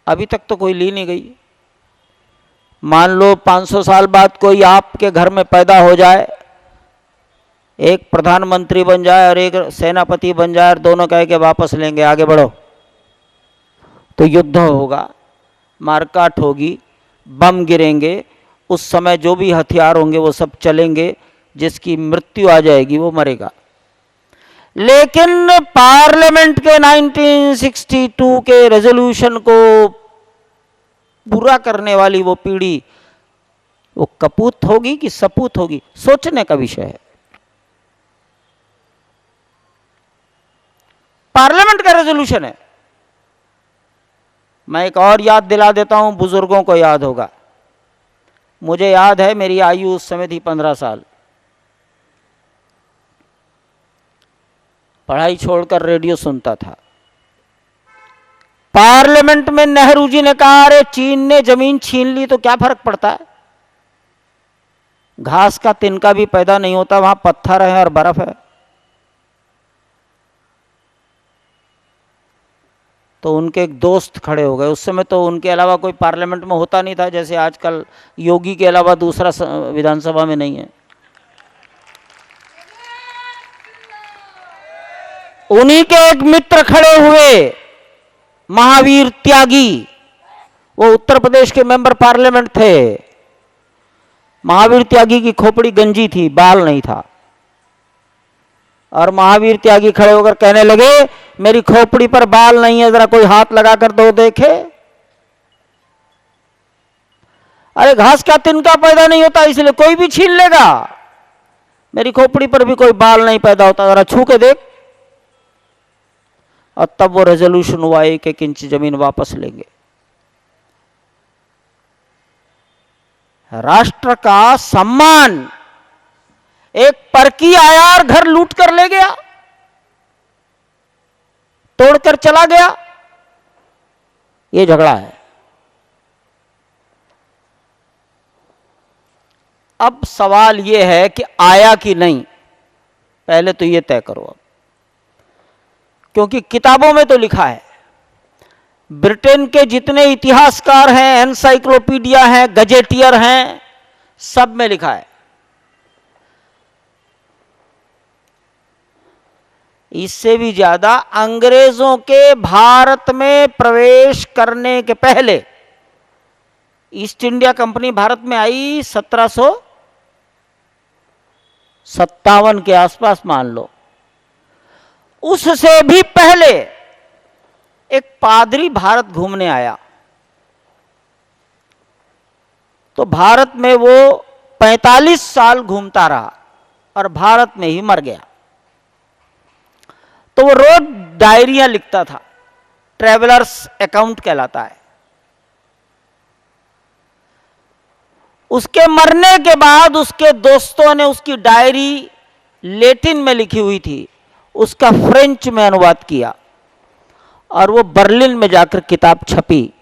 A: अभी तक तो कोई ली नहीं गई। मान लो 500 साल बाद कोई आपके घर में पैदा हो जाए, एक प्रधानमंत्री बन जाए और एक सेनापति बन जाए और दोनों कहे कि वापस लेंगे, आगे बढ़ो, तो युद्ध होगा, मारकाट होगी, बम गिरेंगे। उस समय जो भी हथियार होंगे वो सब चलेंगे, जिसकी मृत्यु आ जाएगी वो मरेगा। लेकिन पार्लियामेंट के 1962 के रेजोल्यूशन को पूरा करने वाली वो पीढ़ी, वो कपूत होगी कि सपूत होगी, सोचने का विषय है। पार्लियामेंट का रेजोल्यूशन है। मैं एक और याद दिला देता हूं, बुजुर्गों को याद होगा। मुझे याद है मेरी आयु उस समय थी 15 साल। पढ़ाई छोड़कर रेडियो सुनता था। पार्लियामेंट में नेहरू जी ने कहा, अरे चीन ने जमीन छीन ली तो क्या फर्क पड़ता है, घास का तिनका भी पैदा नहीं होता, वहां पत्थर है और बर्फ है। तो उनके एक दोस्त खड़े हो गए। उस समय तो उनके अलावा कोई पार्लियामेंट में होता नहीं था, जैसे आजकल योगी के अलावा दूसरा विधानसभा में नहीं है। उन्हीं के एक मित्र खड़े हुए, महावीर त्यागी, वो उत्तर प्रदेश के मेंबर पार्लियामेंट थे। महावीर त्यागी की खोपड़ी गंजी थी, बाल नहीं था, और महावीर त्यागी खड़े होकर कहने लगे, मेरी खोपड़ी पर बाल नहीं है, जरा कोई हाथ लगाकर दो देखे। अरे घास का तिनका पैदा नहीं होता इसलिए कोई भी छीन लेगा, मेरी खोपड़ी पर भी कोई बाल नहीं पैदा होता, जरा छू के देख। और तब वो रेजोल्यूशन हुआ, 1-1 इंच जमीन वापस लेंगे। राष्ट्र का सम्मान एक परकी आया और घर लूट कर ले गया, तोड़कर चला गया, ये झगड़ा है। अब सवाल ये है कि आया कि नहीं, पहले तो ये तय करो। अब क्योंकि किताबों में तो लिखा है, ब्रिटेन के जितने इतिहासकार हैं, एनसाइक्लोपीडिया हैं, गजेटियर हैं, सब में लिखा है। इससे भी ज्यादा अंग्रेजों के भारत में प्रवेश करने के पहले, ईस्ट इंडिया कंपनी भारत में आई 1757 के आसपास मान लो, उससे भी पहले एक पादरी भारत घूमने आया। तो भारत में वो 45 साल घूमता रहा और भारत में ही मर गया। तो वो रोज डायरियां लिखता था, ट्रेवलर्स अकाउंट कहलाता है। उसके मरने के बाद उसके दोस्तों ने उसकी डायरी लैटिन में लिखी हुई थी, उसका फ्रेंच में अनुवाद किया और वो बर्लिन में जाकर किताब छपी।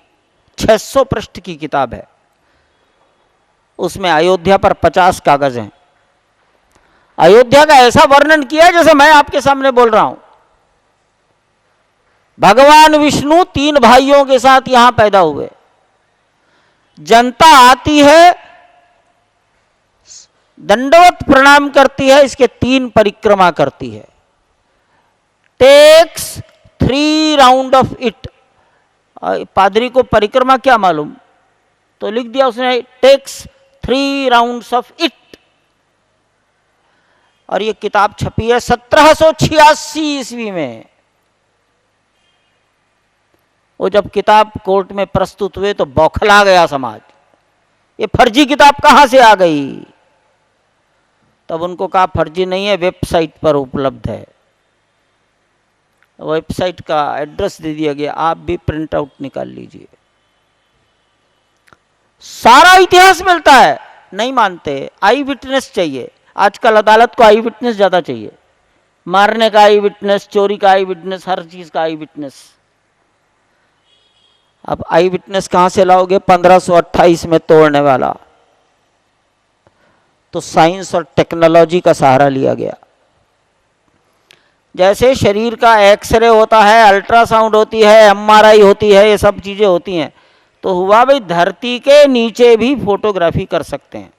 A: 600 पृष्ठ की किताब है। उसमें अयोध्या पर 50 कागज हैं। अयोध्या का ऐसा वर्णन किया जैसे मैं आपके सामने बोल रहा हूं। भगवान विष्णु 3 भाइयों के साथ यहां पैदा हुए। जनता आती है, दंडवत प्रणाम करती है, इसके 3 परिक्रमा करती है। Takes 3 round off it. पादरी को परिक्रमा क्या मालूम, तो लिख दिया उसने टेक्स 3 राउंड्स ऑफ इट। और ये किताब छपी है 1786 ईस्वी में। वो जब किताब कोर्ट में प्रस्तुत हुए तो बौखला गया समाज, ये फर्जी किताब कहां से आ गई। तब उनको कहा फर्जी नहीं है, वेबसाइट पर उपलब्ध है। वेबसाइट का एड्रेस दे दिया गया, आप भी प्रिंट आउट निकाल लीजिए। सारा इतिहास मिलता है। नहीं मानते, आई विटनेस चाहिए। आजकल अदालत को आई विटनेस ज्यादा चाहिए। मारने का आई विटनेस, चोरी का आई विटनेस, हर चीज का आई विटनेस। अब आई विटनेस कहां से लाओगे, 1528 में तोड़ने वाला। तो साइंस और टेक्नोलॉजी का सहारा लिया गया। जैसे शरीर का एक्सरे होता है, अल्ट्रासाउंड होती है, एमआरआई होती है, ये सब चीजें होती हैं, तो हुआ भाई धरती के नीचे भी फोटोग्राफी कर सकते हैं।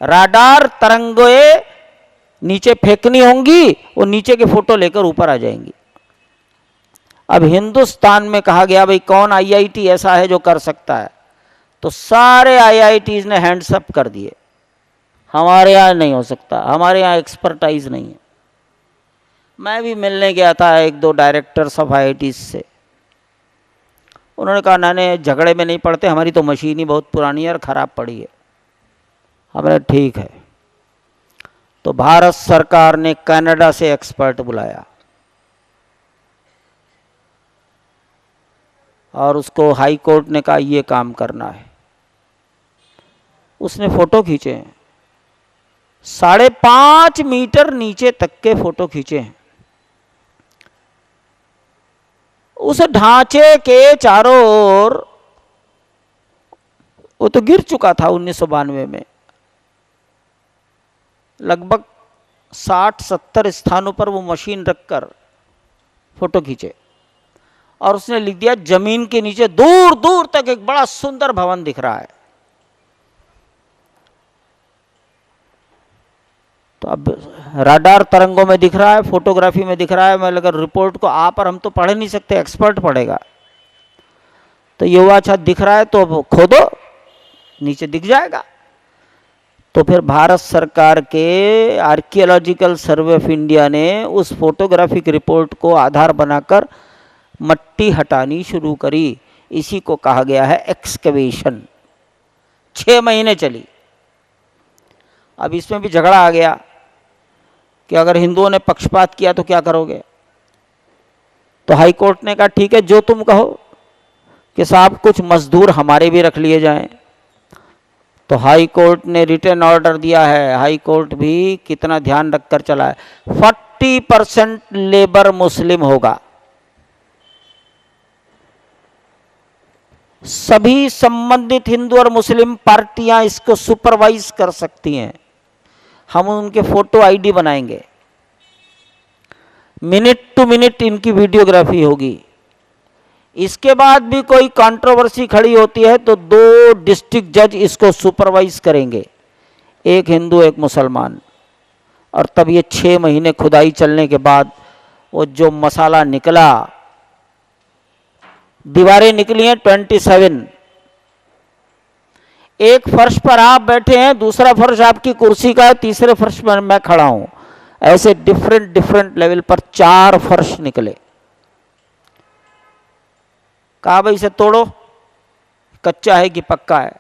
A: राडार तरंगें नीचे फेंकनी होंगी, वो नीचे के फोटो लेकर ऊपर आ जाएंगी। अब हिंदुस्तान में कहा गया भाई कौन आईआईटी ऐसा है जो कर सकता है, तो सारे आईआईटीज ने हैंड्स अप कर दिए। हमारे यहाँ नहीं हो सकता, हमारे यहाँ एक्सपर्टाइज नहीं है। मैं भी मिलने गया था 1-2 डायरेक्टर्स ऑफ आईआईटीज से। उन्होंने कहा नाने झगड़े में नहीं पड़ते, हमारी तो मशीन ही बहुत पुरानी है और ख़राब पड़ी है। हमने ठीक है। तो भारत सरकार ने कनाडा से एक्सपर्ट बुलाया और उसको हाई कोर्ट ने कहा ये काम करना है। उसने फोटो खींचे हैं, 5.5 मीटर नीचे तक के फोटो खींचे हैं। उस ढांचे के चारों ओर, वो तो गिर चुका था 1992 में, लगभग 60-70 स्थानों पर वो मशीन रखकर फोटो खींचे और उसने लिख दिया जमीन के नीचे दूर दूर तक एक बड़ा सुंदर भवन दिख रहा है। तो अब राडार तरंगों में दिख रहा है, फोटोग्राफी में दिख रहा है। मैं अगर रिपोर्ट को आप और हम तो पढ़ नहीं सकते, एक्सपर्ट पढ़ेगा। तो ये हुआ अच्छा दिख रहा है तो खोदो, नीचे दिख जाएगा। तो फिर भारत सरकार के आर्कियोलॉजिकल सर्वे ऑफ इंडिया ने उस फोटोग्राफिक रिपोर्ट को आधार बनाकर मट्टी हटानी शुरू करी। इसी को कहा गया है एक्सकवेशन। 6 महीने चली। अब इसमें भी झगड़ा आ गया कि अगर हिंदुओं ने पक्षपात किया तो क्या करोगे। तो हाई कोर्ट ने कहा ठीक है, जो तुम कहो कि साहब कुछ मजदूर हमारे भी रख लिए जाएं। तो हाई कोर्ट ने रिटन ऑर्डर दिया है। हाई कोर्ट भी कितना ध्यान रखकर चला है, 40% लेबर मुस्लिम होगा। सभी संबंधित हिंदू और मुस्लिम पार्टियां इसको सुपरवाइज कर सकती हैं। हम उनके फोटो आईडी बनाएंगे, मिनट टू मिनट इनकी वीडियोग्राफी होगी। इसके बाद भी कोई कंट्रोवर्सी खड़ी होती है तो 2 डिस्ट्रिक्ट जज इसको सुपरवाइज करेंगे, एक हिंदू एक मुसलमान। और तब ये 6 महीने खुदाई चलने के बाद वो जो मसाला निकला, दीवारें निकली हैं 27। एक फर्श पर आप बैठे हैं, दूसरा फर्श आपकी कुर्सी का है, तीसरे फर्श पर मैं खड़ा हूं। ऐसे डिफरेंट लेवल पर 4 फर्श निकले। कहा भाई इसे तोड़ो, कच्चा है कि पक्का है।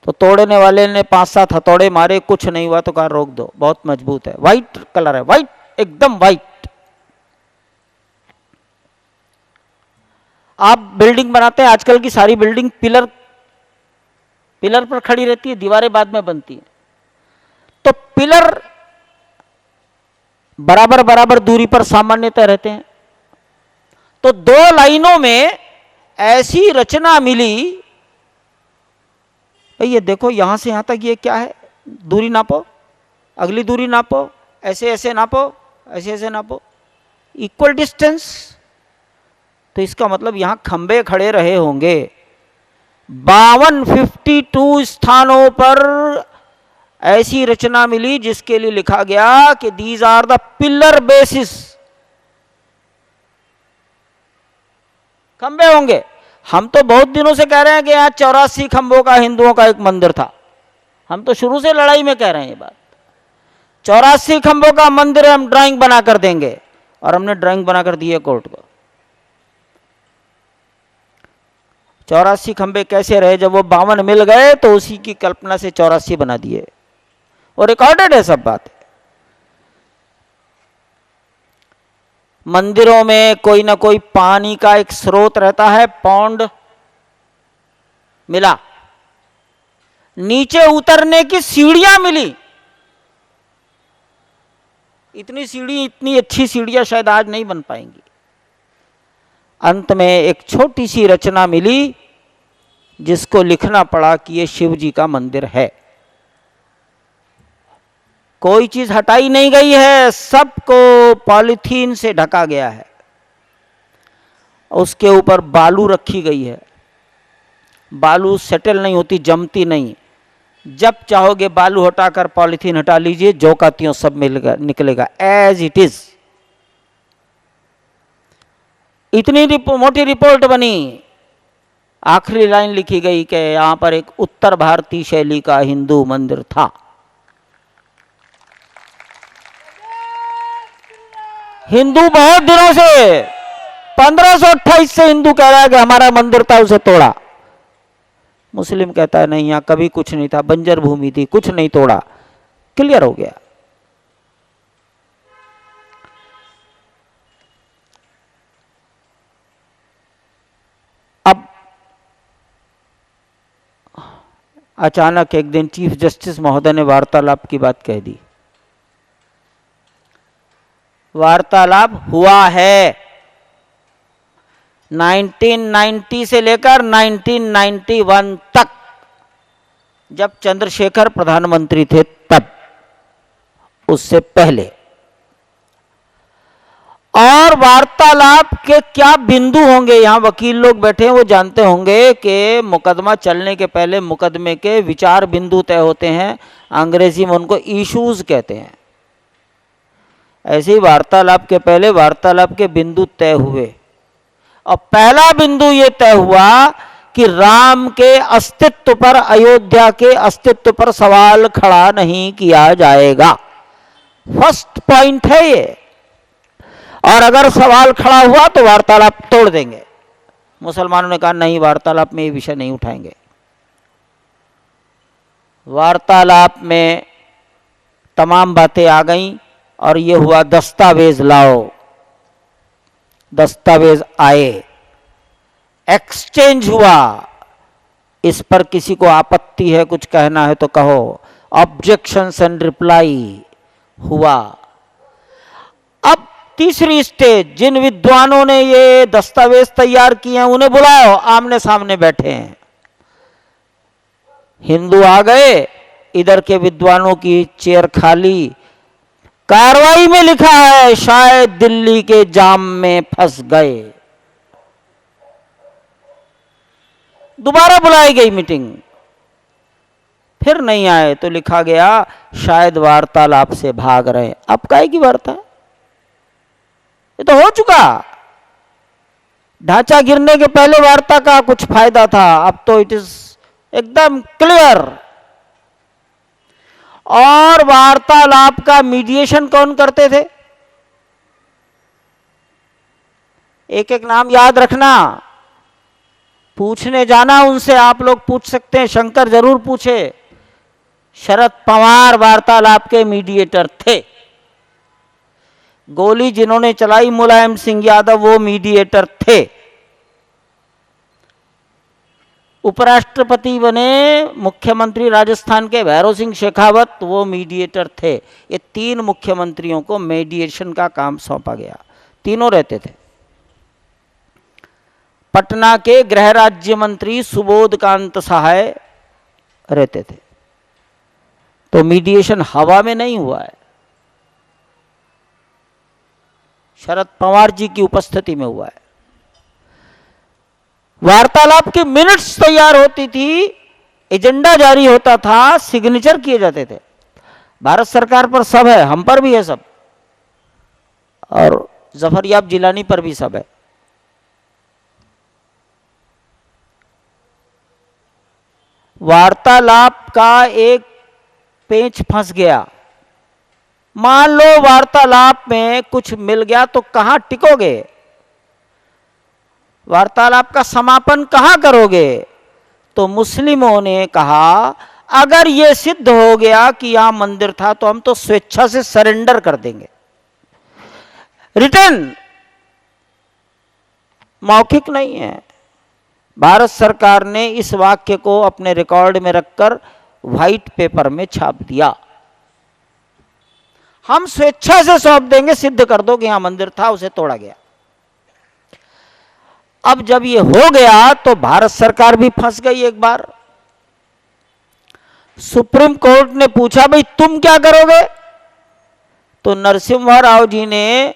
A: तो तोड़ने वाले ने 5-7 हथौड़े मारे, कुछ नहीं हुआ। तो कहा रोक दो, बहुत मजबूत है, वाइट कलर है, वाइट, एकदम वाइट। आप बिल्डिंग बनाते हैं, आजकल की सारी बिल्डिंग पिलर पर खड़ी रहती है, दीवारें बाद में बनती हैं। तो पिलर बराबर दूरी पर सामान्यतः रहते हैं। तो 2 लाइनों में ऐसी रचना मिली। भाई ये देखो, यहां से यहां तक ये क्या है, दूरी नापो, अगली दूरी नापो, ऐसे ऐसे नापो, ऐसे ऐसे नापो, इक्वल डिस्टेंस। तो इसका मतलब यहां खंबे खड़े रहे होंगे। 52 स्थानों पर ऐसी रचना मिली जिसके लिए लिखा गया कि these are the pillar basis. खंबे होंगे। हम तो बहुत दिनों से कह रहे हैं कि यहाँ 84 खंभों का हिंदुओं का एक मंदिर था। हम तो शुरू से लड़ाई में कह रहे हैं ये बात। 84 खंभों का मंदिर हम ड्राइंग बनाकर देंगे, और हमने ड्राइंग बनाकर दी है कोर्ट को। 84 खंभे कैसे रहे, जब वो 52 मिल गए तो उसी की कल्पना से 84 बना दिए, और रिकॉर्डेड है सब बात। मंदिरों में कोई ना कोई पानी का एक स्रोत रहता है, पौंड मिला, नीचे उतरने की सीढ़ियां मिली। इतनी अच्छी सीढ़ियां शायद आज नहीं बन पाएंगी। अंत में एक छोटी सी रचना मिली जिसको लिखना पड़ा कि ये शिव जी का मंदिर है। कोई चीज हटाई नहीं गई है, सबको पॉलीथीन से ढका गया है। उसके ऊपर बालू रखी गई है। बालू सेटल नहीं होती, जमती नहीं। जब चाहोगे बालू हटाकर पॉलीथीन हटा लीजिए, जौकातियों सब मिलेगा, निकलेगा एज इट इज। इतनी मोटी रिपोर्ट बनी। आखिरी लाइन लिखी गई कि यहां पर एक उत्तर भारतीय शैली का हिंदू मंदिर था। हिंदू बहुत दिनों से, 1528 से हिंदू कह रहा है कि हमारा मंदिर था, उसे तोड़ा। मुस्लिम कहता है नहीं, यहां कभी कुछ नहीं था, बंजर भूमि थी, कुछ नहीं तोड़ा। क्लियर हो गया। अचानक एक दिन चीफ जस्टिस महोदय ने वार्तालाप की बात कह दी। वार्तालाप हुआ है 1990 से लेकर 1991 तक, जब चंद्रशेखर प्रधानमंत्री थे तब, उससे पहले। और वार्तालाप के क्या बिंदु होंगे, यहां वकील लोग बैठे हैं वो जानते होंगे कि मुकदमा चलने के पहले मुकदमे के विचार बिंदु तय होते हैं, अंग्रेजी में उनको इश्यूज कहते हैं। ऐसे ही वार्तालाप के पहले वार्तालाप के बिंदु तय हुए, और पहला बिंदु ये तय हुआ कि राम के अस्तित्व पर, अयोध्या के अस्तित्व पर सवाल खड़ा नहीं किया जाएगा। फर्स्ट पॉइंट है ये। और अगर सवाल खड़ा हुआ तो वार्तालाप तोड़ देंगे। मुसलमानों ने कहा नहीं, वार्तालाप में ये विषय नहीं उठाएंगे। वार्तालाप में तमाम बातें आ गईं और ये हुआ दस्तावेज लाओ। दस्तावेज आए, एक्सचेंज हुआ। इस पर किसी को आपत्ति है, कुछ कहना है तो कहो। ऑब्जेक्शंस एंड रिप्लाई हुआ। अब तीसरी स्टेज, जिन विद्वानों ने ये दस्तावेज तैयार किए हैं उन्हें बुलाओ, आमने सामने बैठे हैं। हिंदू आ गए, इधर के विद्वानों की चेयर खाली। कार्रवाई में लिखा है शायद दिल्ली के जाम में फंस गए। दोबारा बुलाई गई मीटिंग, फिर नहीं आए तो लिखा गया शायद वार्तालाप से भाग रहे। अब काहे की वार्ता, ये तो हो चुका। ढांचा गिरने के पहले वार्ता का कुछ फायदा था, अब तो इट इज एकदम क्लियर। और वार्तालाप का मीडिएशन कौन करते थे? एक एक नाम याद रखना, पूछने जाना उनसे, आप लोग पूछ सकते हैं, शंकर जरूर पूछे। शरद पवार वार्तालाप के मीडिएटर थे। गोली जिन्होंने चलाई मुलायम सिंह यादव, वो मीडिएटर थे। उपराष्ट्रपति बने मुख्यमंत्री राजस्थान के भैरव सिंह शेखावत, वो मीडिएटर थे। ये तीन मुख्यमंत्रियों को मीडिएशन का काम सौंपा गया, तीनों रहते थे। पटना के गृह राज्य मंत्री सुबोध कांत सहाय रहते थे। तो मीडिएशन हवा में नहीं हुआ है, शरद पवार जी की उपस्थिति में हुआ है। वार्तालाप की मिनट्स तैयार होती थी, एजेंडा जारी होता था, सिग्नेचर किए जाते थे। भारत सरकार पर सब है, हम पर भी है सब, और जफरयाब जिलानी पर भी सब है। वार्तालाप का एक पेंच फंस गया। मान लो वार्तालाप में कुछ मिल गया तो कहां टिकोगे? वार्तालाप का समापन कहां करोगे? तो मुस्लिमों ने कहा अगर यह सिद्ध हो गया कि यहां मंदिर था तो हम तो स्वेच्छा से सरेंडर कर देंगे। रिटर्न, मौखिक नहीं है। भारत सरकार ने इस वाक्य को अपने रिकॉर्ड में रखकर व्हाइट पेपर में छाप दिया। हम स्वेच्छा से सौंप देंगे, सिद्ध कर दो कि यहां मंदिर था, उसे तोड़ा गया। अब जब ये हो गया तो भारत सरकार भी फंस गई एक बार। सुप्रीम कोर्ट ने पूछा भाई तुम क्या करोगे? तो नरसिम्हा राव जी ने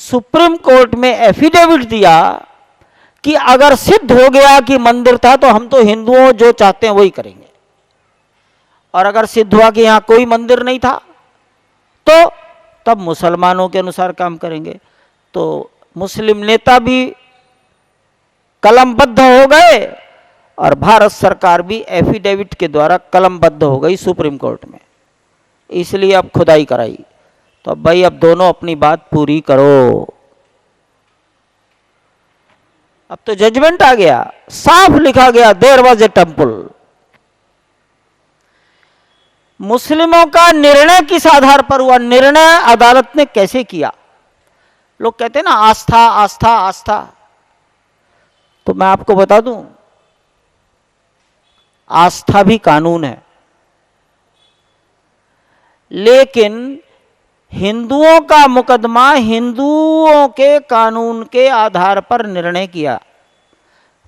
A: सुप्रीम कोर्ट में एफिडेविट दिया कि अगर सिद्ध हो गया कि मंदिर था तो हम तो हिंदुओं जो चाहते हैं वही करेंगे, और अगर सिद्ध हुआ कि यहां कोई मंदिर नहीं था तो तब मुसलमानों के अनुसार काम करेंगे। तो मुस्लिम नेता भी कलमबद्ध हो गए और भारत सरकार भी एफिडेविट के द्वारा कलमबद्ध हो गई सुप्रीम कोर्ट में। इसलिए अब खुदाई कराई। तो अब भाई अब दोनों अपनी बात पूरी करो। अब तो जजमेंट आ गया, साफ लिखा गया देयर वाज ए टेंपल। मुस्लिमों का निर्णय किस आधार पर हुआ? निर्णय अदालत ने कैसे किया? लोग कहते हैं ना आस्था आस्था आस्था, तो मैं आपको बता दूं आस्था भी कानून है। लेकिन हिंदुओं का मुकदमा हिंदुओं के कानून के आधार पर निर्णय किया,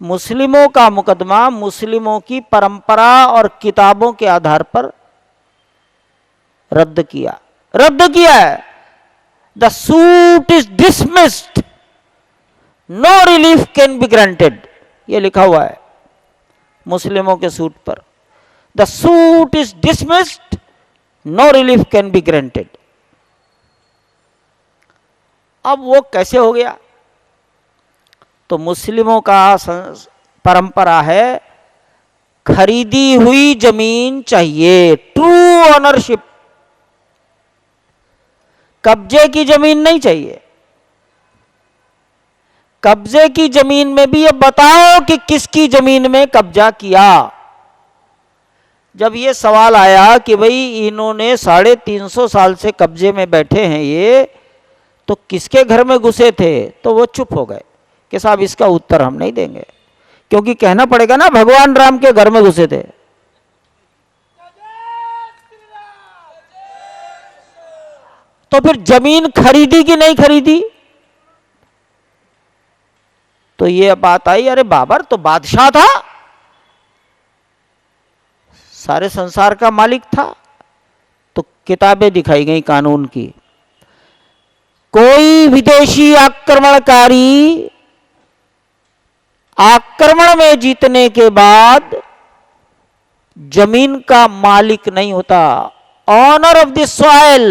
A: मुस्लिमों का मुकदमा मुस्लिमों की परंपरा और किताबों के आधार पर रद्द किया है। The suit is dismissed, no relief can be granted, ये लिखा हुआ है मुस्लिमों के सूट पर। The suit is dismissed, no relief can be granted. अब वो कैसे हो गया? तो मुस्लिमों का परंपरा है खरीदी हुई जमीन चाहिए, ट्रू ऑनरशिप, कब्जे की जमीन नहीं चाहिए। कब्जे की जमीन में भी ये बताओ कि किसकी जमीन में कब्जा किया। जब ये सवाल आया कि भाई इन्होंने 350 साल से कब्जे में बैठे हैं ये, तो किसके घर में घुसे थे, तो वो चुप हो गए कि साहब इसका उत्तर हम नहीं देंगे, क्योंकि कहना पड़ेगा ना भगवान राम के घर में घुसे थे। तो फिर जमीन खरीदी कि नहीं खरीदी? तो ये बात आई, अरे बाबर तो बादशाह था, सारे संसार का मालिक था। तो किताबें दिखाई गई कानून की, कोई विदेशी आक्रमणकारी आक्रमण में जीतने के बाद जमीन का मालिक नहीं होता, ऑनर ऑफ द सॉइल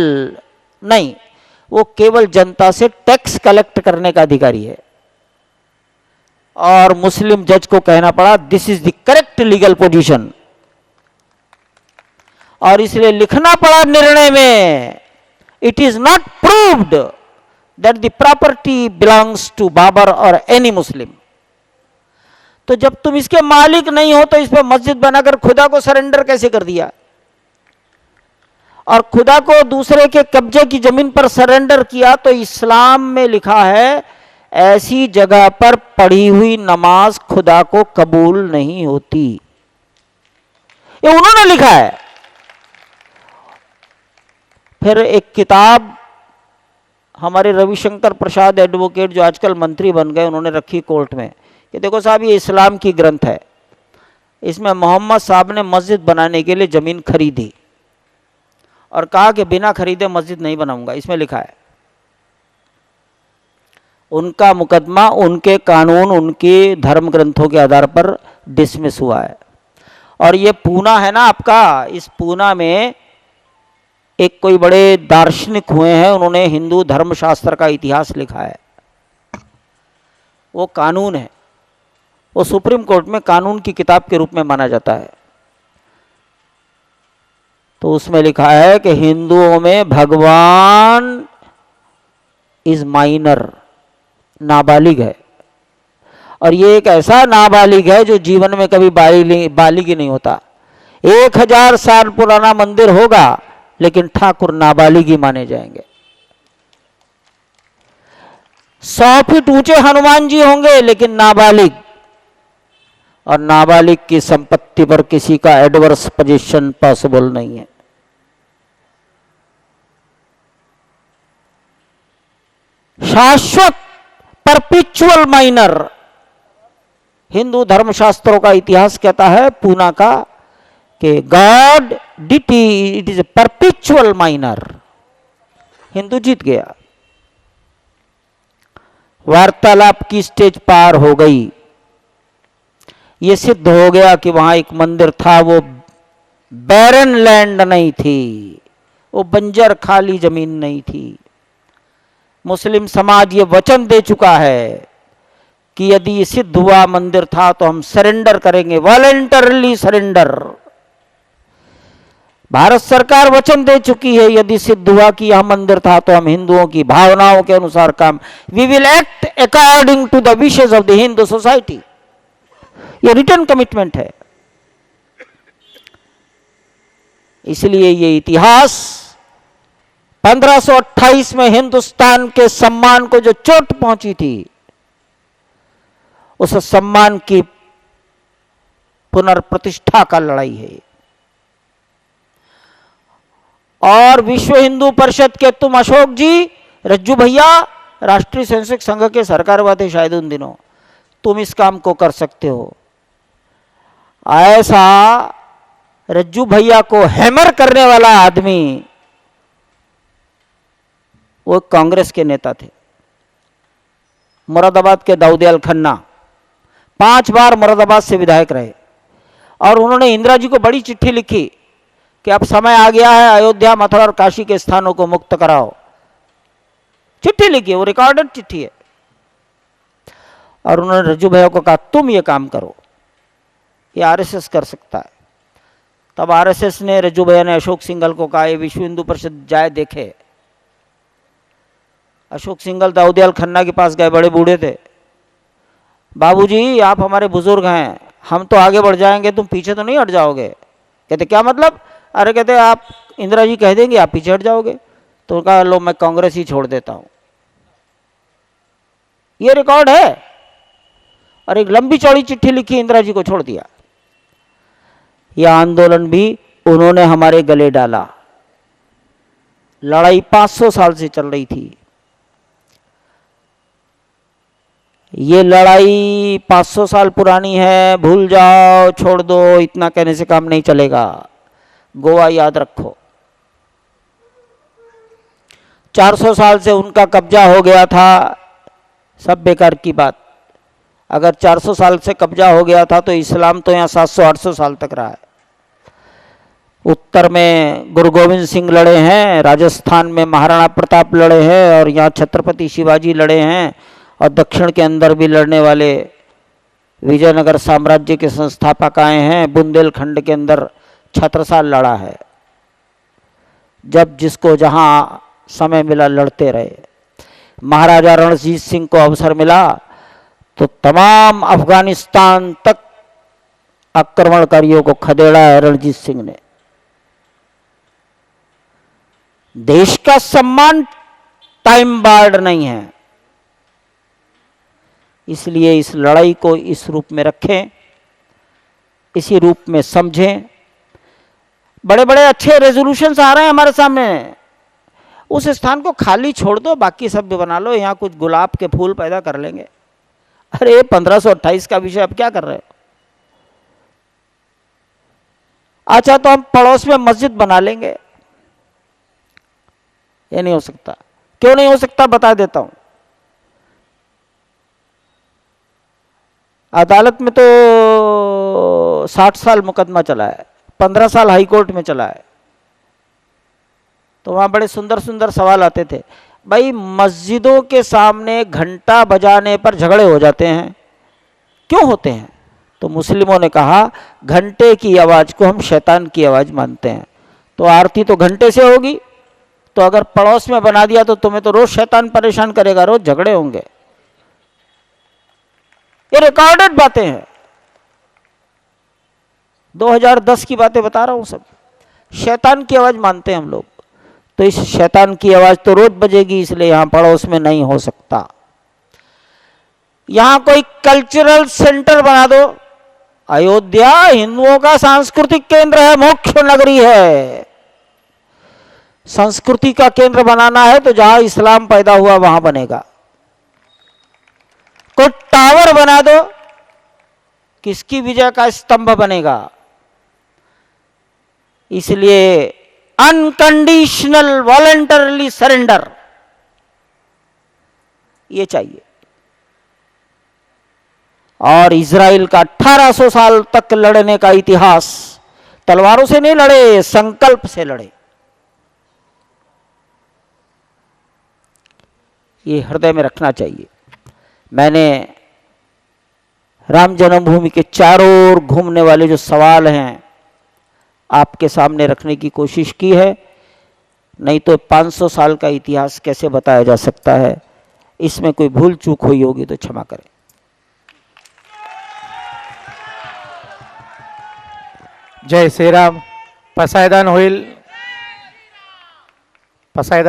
A: नहीं, वो केवल जनता से टैक्स कलेक्ट करने का अधिकारी है। और मुस्लिम जज को कहना पड़ा this is the correct legal position, और इसलिए लिखना पड़ा निर्णय में, it is not proved that the property belongs to Babar or any मुस्लिम। तो जब तुम इसके मालिक नहीं हो तो इस पर मस्जिद बनाकर खुदा को सरेंडर कैसे कर दिया? और खुदा को दूसरे के कब्जे की जमीन पर सरेंडर किया। तो इस्लाम में लिखा है ऐसी जगह पर पढ़ी हुई नमाज खुदा को कबूल नहीं होती, ये उन्होंने लिखा है। फिर एक किताब हमारे रविशंकर प्रसाद एडवोकेट जो आजकल मंत्री बन गए, उन्होंने रखी कोर्ट में कि देखो साहब ये इस्लाम की ग्रंथ है, इसमें मोहम्मद साहब ने मस्जिद बनाने के लिए जमीन खरीदी और कहा कि बिना खरीदे मस्जिद नहीं बनाऊंगा, इसमें लिखा है। उनका मुकदमा उनके कानून, उनके धर्म ग्रंथों के आधार पर डिसमिस हुआ है। और ये पूना है ना आपका, इस पूना में एक कोई बड़े दार्शनिक हुए हैं, उन्होंने हिंदू धर्मशास्त्र का इतिहास लिखा है। वो कानून है, वो सुप्रीम कोर्ट में कानून की किताब के रूप में माना जाता है। तो उसमें लिखा है कि हिंदुओं में भगवान इज माइनर, नाबालिग है, और ये एक ऐसा नाबालिग है जो जीवन में कभी बालिग ही नहीं होता। 1000 साल पुराना मंदिर होगा लेकिन ठाकुर नाबालिग ही माने जाएंगे। 100 फीट ऊंचे हनुमान जी होंगे लेकिन नाबालिग, और नाबालिग की संपत्ति पर किसी का एडवर्स पोजीशन पॉसिबल नहीं है। शाश्वत परपिचुअल माइनर, हिंदू धर्मशास्त्रों का इतिहास कहता है पूना का कि God deity it is a perpetual minor. Hindu जीत गया, वार्तालाप की स्टेज पार हो गई। ये सिद्ध हो गया कि वहां एक मंदिर था, वो बैरन लैंड नहीं थी, वो बंजर खाली जमीन नहीं थी। मुस्लिम समाज ये वचन दे चुका है कि यदि ये सिद्ध हुआ मंदिर था तो हम सरेंडर करेंगे, वॉलंटरली सरेंडर। भारत सरकार वचन दे चुकी है यदि सिद्ध हुआ कि यह मंदिर था तो हम हिंदुओं की भावनाओं के अनुसार काम, we will act according to the wishes of the Hindu society. ये रिटर्न कमिटमेंट है। इसलिए ये इतिहास 1528 में हिंदुस्तान के सम्मान को जो चोट पहुंची थी, उस सम्मान की पुनर्प्रतिष्ठा का लड़ाई है ये। और विश्व हिंदू परिषद के तुम अशोक जी, रज्जू भैया, राष्ट्रीय स्वयंसेवक संघ के सरकार हुआ थे शायद उन दिनों, तुम इस काम को कर सकते हो। ऐसा रज्जू भैया को हैमर करने वाला आदमी वो कांग्रेस के नेता थे, मुरादाबाद के दाऊदयाल खन्ना, 5 बार मुरादाबाद से विधायक रहे। और उन्होंने इंदिरा जी को बड़ी चिट्ठी लिखी कि अब समय आ गया है, अयोध्या, मथुरा और काशी के स्थानों को मुक्त कराओ। चिट्ठी लिखी है, वो रिकॉर्डेड चिट्ठी है। और उन्होंने रज्जू भैया को कहा तुम ये काम करो, ये आरएसएस कर सकता है। तब आरएसएस ने, रज्जू भैया ने अशोक सिंघल को कहा ये विश्व हिंदू परिषद जाए देखे। अशोक सिंघल दाऊदयाल खन्ना के पास गए, बड़े बूढ़े थे। बाबूजी आप हमारे बुजुर्ग हैं, हम तो आगे बढ़ जाएंगे, तुम पीछे तो नहीं हट जाओगे। कहते क्या मतलब? अरे कहते आप इंदिरा जी कह देंगे आप पीछे हट जाओगे। तो कहा लो मैं कांग्रेस ही छोड़ देता हूं। ये रिकॉर्ड है। और एक लंबी चौड़ी चिट्ठी लिखी, इंदिरा जी को छोड़ दिया। यह आंदोलन भी उन्होंने हमारे गले डाला। लड़ाई 500 साल से चल रही थी। ये लड़ाई 500 साल पुरानी है, भूल जाओ, छोड़ दो, इतना कहने से काम नहीं चलेगा। गोवा याद रखो, 400 साल से उनका कब्जा हो गया था, सब बेकार की बात। अगर 400 साल से कब्जा हो गया था तो इस्लाम तो यहाँ 700-800 साल तक रहा है। उत्तर में गुरु गोविंद सिंह लड़े हैं, राजस्थान में महाराणा प्रताप लड़े हैं, और यहाँ छत्रपति शिवाजी लड़े हैं। और दक्षिण के अंदर भी लड़ने वाले विजयनगर साम्राज्य के संस्थापक आए हैं। बुंदेलखंड के अंदर छत्रसाल लड़ा है। जब जिसको जहाँ समय मिला लड़ते रहे। महाराजा रणजीत सिंह को अवसर मिला तो तमाम अफगानिस्तान तक आक्रमणकारियों को खदेड़ा है रणजीत सिंह ने। देश का सम्मान टाइम बार्ड नहीं है, इसलिए इस लड़ाई को इस रूप में रखें, इसी रूप में समझें। बड़े बड़े अच्छे रेजोल्यूशंस आ रहे हैं हमारे सामने, उस स्थान को खाली छोड़ दो, बाकी सब बना लो, यहाँ कुछ गुलाब के फूल पैदा कर लेंगे। अरे 1528 का विषय अब क्या कर रहे हो? अच्छा तो हम पड़ोस में मस्जिद बना लेंगे। ये नहीं हो सकता। क्यों नहीं हो सकता बता देता हूं। अदालत में तो 60 साल मुकदमा चला है, 15 साल हाई कोर्ट में चला है। तो वहां बड़े सुंदर सुंदर सवाल आते थे। भाई मस्जिदों के सामने घंटा बजाने पर झगड़े हो जाते हैं, क्यों होते हैं? तो मुस्लिमों ने कहा घंटे की आवाज़ को हम शैतान की आवाज़ मानते हैं, तो आरती तो घंटे से होगी, तो अगर पड़ोस में बना दिया तो तुम्हें तो रोज शैतान परेशान करेगा, रोज झगड़े होंगे। ये रिकॉर्डेड बातें हैं, 2010 की बातें बता रहा हूं सब। शैतान की आवाज़ मानते हैं हम लोग, तो इस शैतान की आवाज़ तो रोज बजेगी, इसलिए यहां पड़ोस में नहीं हो सकता। यहां कोई कल्चरल सेंटर बना दो। अयोध्या हिंदुओं का सांस्कृतिक केंद्र है, मोक्ष नगरी है। संस्कृति का केंद्र बनाना है तो जहां इस्लाम पैदा हुआ वहां बनेगा। कोई टावर बना दो, किसकी विजय का स्तंभ बनेगा। इसलिए अनकंडीशनल वॉलंटरली सरेंडर ये चाहिए। और इजराइल का 1800 साल तक लड़ने का इतिहास, तलवारों से नहीं लड़े, संकल्प से लड़े। ये हृदय में रखना चाहिए। मैंने राम जन्मभूमि के चारों ओर घूमने वाले जो सवाल हैं आपके सामने रखने की कोशिश की है, नहीं तो 500 साल का इतिहास कैसे बताया जा सकता है। इसमें कोई भूल चूक हुई होगी तो क्षमा करें।
B: जय श्री राम। पसायदान होईल। पसायदान